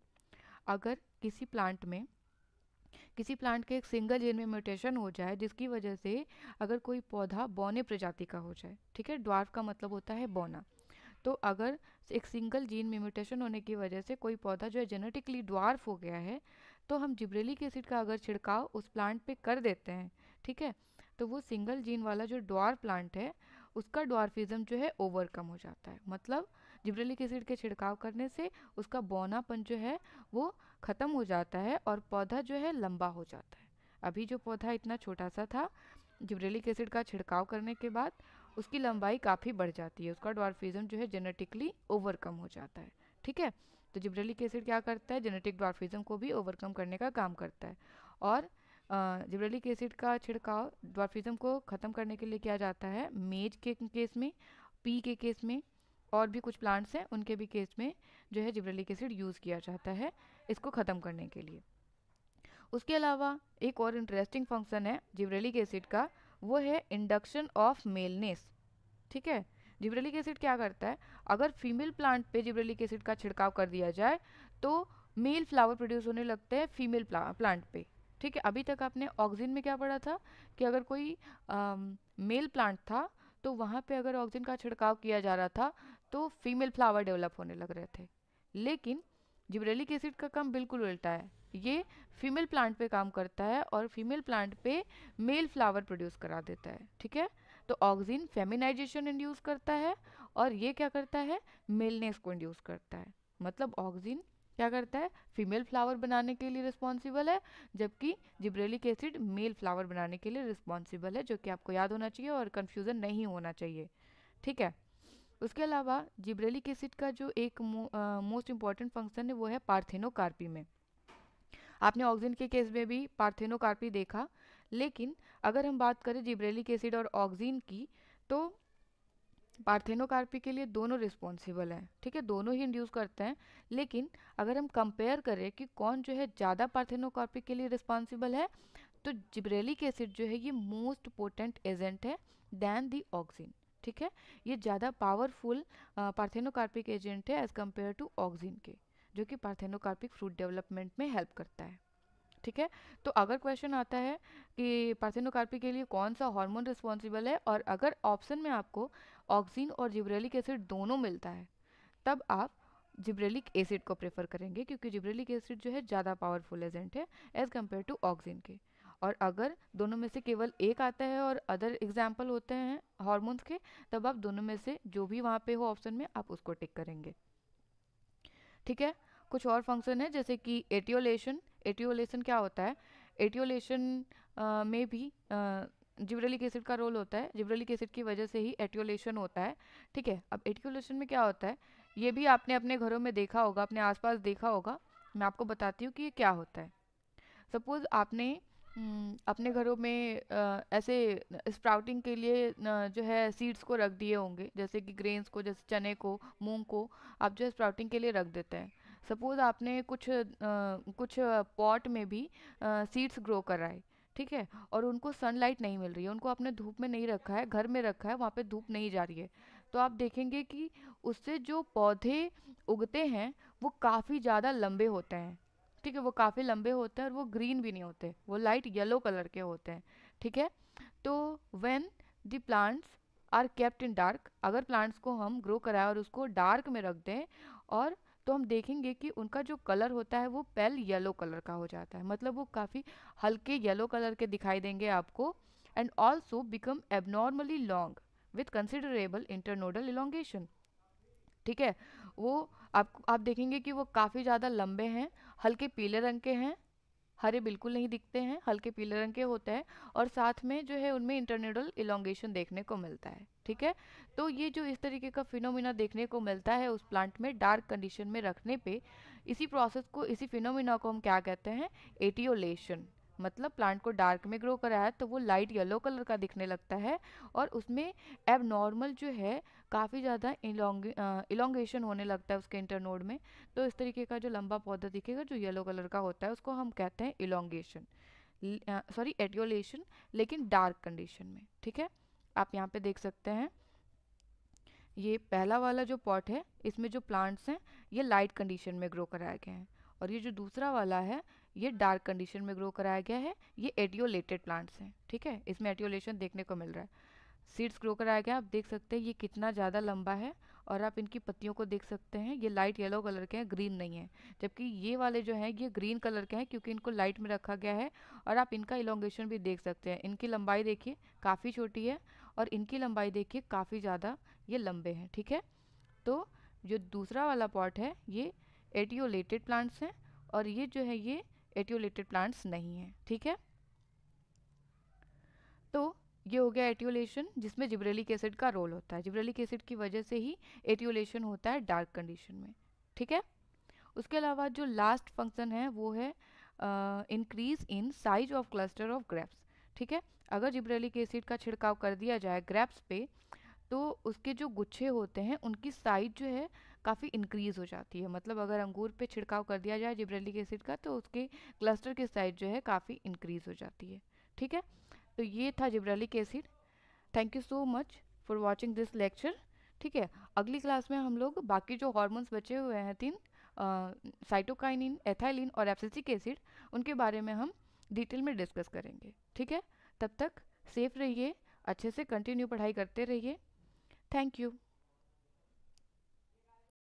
अगर किसी प्लांट में किसी प्लांट के एक सिंगल जीन में म्यूटेशन हो जाए जिसकी वजह से अगर कोई पौधा बौने प्रजाति का हो जाए, ठीक है, ड्वार्फ का मतलब होता है बौना, तो अगर एक सिंगल जीन में म्यूटेशन होने की वजह से कोई पौधा जो है जेनेटिकली ड्वार्फ हो गया है, तो हम जिब्रेलिक एसिड का अगर छिड़काव उस प्लांट पे कर देते हैं, ठीक है, तो वो सिंगल जीन वाला जो ड्वार्फ प्लांट है उसका ड्वार्फिज्म जो है ओवरकम हो जाता है। मतलब जिब्रेलिक एसिड के छिड़काव करने से उसका बौनापन जो है वो ख़त्म हो जाता है और पौधा जो है लंबा हो जाता है। अभी जो पौधा इतना छोटा सा था, जिब्रेलिक एसिड का छिड़काव करने के बाद उसकी लंबाई काफ़ी बढ़ जाती है, उसका ड्वार्फिज्म जो है जेनेटिकली ओवरकम हो जाता है, ठीक है। तो जिब्रेलिक एसिड क्या करता है, जेनेटिक ड्वार्फिज्म को भी ओवरकम करने का काम करता है। और जिब्रेलिक एसिड का छिड़काव ड्वार्फिज्म को ख़त्म करने के लिए किया जाता है मेज के केस में, पी के केस में, और भी कुछ प्लांट्स हैं उनके भी केस में जो है जिब्रेलिक एसिड यूज़ किया जाता है इसको ख़त्म करने के लिए। उसके अलावा एक और इंटरेस्टिंग फंक्शन है जिब्रेलिक एसिड का, वो है इंडक्शन ऑफ मेलनेस, ठीक है। जिब्रेलिक एसिड क्या करता है, अगर फीमेल प्लांट पे जिब्रेलिक एसिड का छिड़काव कर दिया जाए तो मेल फ्लावर प्रोड्यूस होने लगते हैं फीमेल प्लांट पे, ठीक है। अभी तक आपने ऑक्सिन में क्या पढ़ा था कि अगर कोई मेल प्लांट था तो वहाँ पे अगर ऑक्सिन का छिड़काव किया जा रहा था तो फीमेल फ्लावर डेवलप होने लग रहे थे, लेकिन जिब्रेलिक एसिड का काम बिल्कुल उल्टा है, ये फीमेल प्लांट पे काम करता है और फीमेल प्लांट पे मेल फ्लावर प्रोड्यूस करा देता है, ठीक है। तो ऑक्सिन फेमिनाइजेशन इंड्यूस करता है और ये क्या करता है, मेलनेस को इंड्यूस करता है। मतलब ऑक्सिन क्या करता है, फीमेल फ्लावर बनाने के लिए रिस्पॉन्सिबल है, जबकि जिब्रेलिक एसिड मेल फ्लावर बनाने के लिए रिस्पॉन्सिबल है, जो कि आपको याद होना चाहिए और कन्फ्यूज़न नहीं होना चाहिए, ठीक है। उसके अलावा जिब्रेलिक एसिड का जो एक मोस्ट इम्पॉर्टेंट फंक्शन है वो है पार्थेनोकार्पी में। आपने ऑक्सिन के केस में भी पार्थेनोकार्पी देखा, लेकिन अगर हम बात करें जिब्रेलिक एसिड और ऑक्सिन की, तो पार्थेनोकार्पी के लिए दोनों रिस्पॉन्सिबल हैं, ठीक है, दोनों ही इंड्यूस करते हैं। लेकिन अगर हम कंपेयर करें कि कौन जो है ज़्यादा पार्थेनोकार्पी के लिए रिस्पॉन्सिबल है, तो जिब्रेलिक एसिड जो है ये मोस्ट पोटेंट एजेंट है दैन दी ऑक्सिन, ठीक है। ये ज़्यादा पावरफुल पार्थेनोकार्पिक एजेंट है एज कम्पेयर टू ऑक्सिन के, जो कि पार्थेनोकार्पिक फ्रूट डेवलपमेंट में हेल्प करता है, ठीक है। तो अगर क्वेश्चन आता है कि पार्थेनोकार्पी के लिए कौन सा हार्मोन रिस्पॉन्सिबल है और अगर ऑप्शन में आपको ऑक्सिन और जिब्रेलिक एसिड दोनों मिलता है, तब आप जिब्रेलिक एसिड को प्रेफर करेंगे, क्योंकि जिब्रेलिक एसिड जो है ज़्यादा पावरफुल एजेंट है एज कम्पेयर टू ऑक्सिन के। और अगर दोनों में से केवल एक आता है और अदर एग्जाम्पल होते हैं हार्मोन्स के, तब आप दोनों में से जो भी वहाँ पे हो ऑप्शन में आप उसको टिक करेंगे, ठीक है। कुछ और फंक्शन है जैसे कि एटियोलेशन। एटियोलेशन क्या होता है, एटियोलेशन में भी जिब्रेलिक एसिड का रोल होता है, जिब्रेलिक एसिड की वजह से ही एटियोलेशन होता है, ठीक है। अब एटियोलेशन में क्या होता है, ये भी आपने अपने घरों में देखा होगा, अपने आसपास देखा होगा, मैं आपको बताती हूँ कि ये क्या होता है। सपोज आपने अपने घरों में ऐसे स्प्राउटिंग के लिए जो है सीड्स को रख दिए होंगे, जैसे कि ग्रेन्स को, जैसे चने को, मूंग को आप जो है स्प्राउटिंग के लिए रख देते हैं। सपोज आपने कुछ पॉट में भी सीड्स ग्रो कराए, ठीक है, और उनको सनलाइट नहीं मिल रही है, उनको आपने धूप में नहीं रखा है, घर में रखा है, वहाँ पे धूप नहीं जा रही है, तो आप देखेंगे कि उससे जो पौधे उगते हैं वो काफ़ी ज़्यादा लंबे होते हैं, ठीक है, वो काफ़ी लंबे होते हैं और वो ग्रीन भी नहीं होते, वो लाइट येलो कलर के होते हैं, ठीक है। तो when the plants are kept in dark, अगर प्लांट्स को हम ग्रो कराएं और उसको डार्क में रख दें, और तो हम देखेंगे कि उनका जो कलर होता है वो पेल येलो कलर का हो जाता है, मतलब वो काफ़ी हल्के येलो कलर के दिखाई देंगे आपको, and also become abnormally long with considerable internodal elongation, ठीक है। वो आप देखेंगे कि वो काफ़ी ज़्यादा लंबे हैं, हल्के पीले रंग के हैं, हरे बिल्कुल नहीं दिखते हैं, हल्के पीले रंग के होते हैं, और साथ में जो है उनमें इंटरनोडल इलोंगेशन देखने को मिलता है, ठीक है। तो ये जो इस तरीके का फिनोमिना देखने को मिलता है उस प्लांट में डार्क कंडीशन में रखने पे, इसी प्रोसेस को, इसी फिनोमिना को हम क्या कहते हैं, एटियोलेशन। मतलब प्लांट को डार्क में ग्रो कराया तो वो लाइट येलो कलर का दिखने लगता है और उसमें एबनॉर्मल जो है काफ़ी ज़्यादा इलोंगेशन होने लगता है उसके इंटरनोड में। तो इस तरीके का जो लंबा पौधा दिखेगा जो येलो कलर का होता है उसको हम कहते हैं इलोंगेशन, सॉरी एटियोलेशन, लेकिन डार्क कंडीशन में, ठीक है। आप यहाँ पे देख सकते हैं ये पहला वाला जो पॉट है इसमें जो प्लांट्स हैं ये लाइट कंडीशन में ग्रो कराए गए हैं, और ये जो दूसरा वाला है ये डार्क कंडीशन में ग्रो कराया गया है, ये एटियोलेटेड प्लांट्स हैं, ठीक है, इसमें एटियोलेशन देखने को मिल रहा है। सीड्स ग्रो कराया गया, आप देख सकते हैं ये कितना ज़्यादा लंबा है, और आप इनकी पत्तियों को देख सकते हैं, ये लाइट येलो कलर के हैं, ग्रीन नहीं है, जबकि ये वाले जो हैं ये ग्रीन कलर के हैं क्योंकि इनको लाइट में रखा गया है। और आप इनका इलोंगेशन भी देख सकते हैं, इनकी लंबाई देखिए काफ़ी छोटी है, और इनकी लंबाई देखिए काफ़ी ज़्यादा ये लंबे हैं, ठीक है। तो जो दूसरा वाला पॉट है ये एटियोलेटेड प्लांट्स हैं, और ये जो है ये एटियोलेटेड प्लांट्स नहीं है, ठीक है। तो ये हो गया एटियोलेशन, जिसमें जिब्रेलिक एसिड का रोल होता है, जिब्रेलिक एसिड की वजह से ही एटियोलेशन होता है डार्क कंडीशन में, ठीक है। उसके अलावा जो लास्ट फंक्शन है वो है increase in size of cluster of grapes, ठीक है। अगर जिब्रेलिक एसिड का छिड़काव कर दिया जाए ग्रेप्स पे, तो उसके जो गुच्छे होते हैं उनकी साइज जो है काफ़ी इंक्रीज हो जाती है, मतलब अगर अंगूर पे छिड़काव कर दिया जाए जिब्रेलिक एसिड का तो उसके क्लस्टर की साइज जो है काफ़ी इंक्रीज हो जाती है, ठीक है। तो ये था gibberellic acid. Thank you so much for watching this lecture, ठीक है। अगली क्लास में हम लोग बाकी जो हॉर्मोन्स बचे हुए हैं तीन, साइटोकाइनिन, एथाइलिन और एब्सिसिक एसिड, उनके बारे में हम डिटेल में डिस्कस करेंगे, ठीक है। तब तक सेफ रहिए, अच्छे से कंटिन्यू पढ़ाई करते रहिए। Thank you.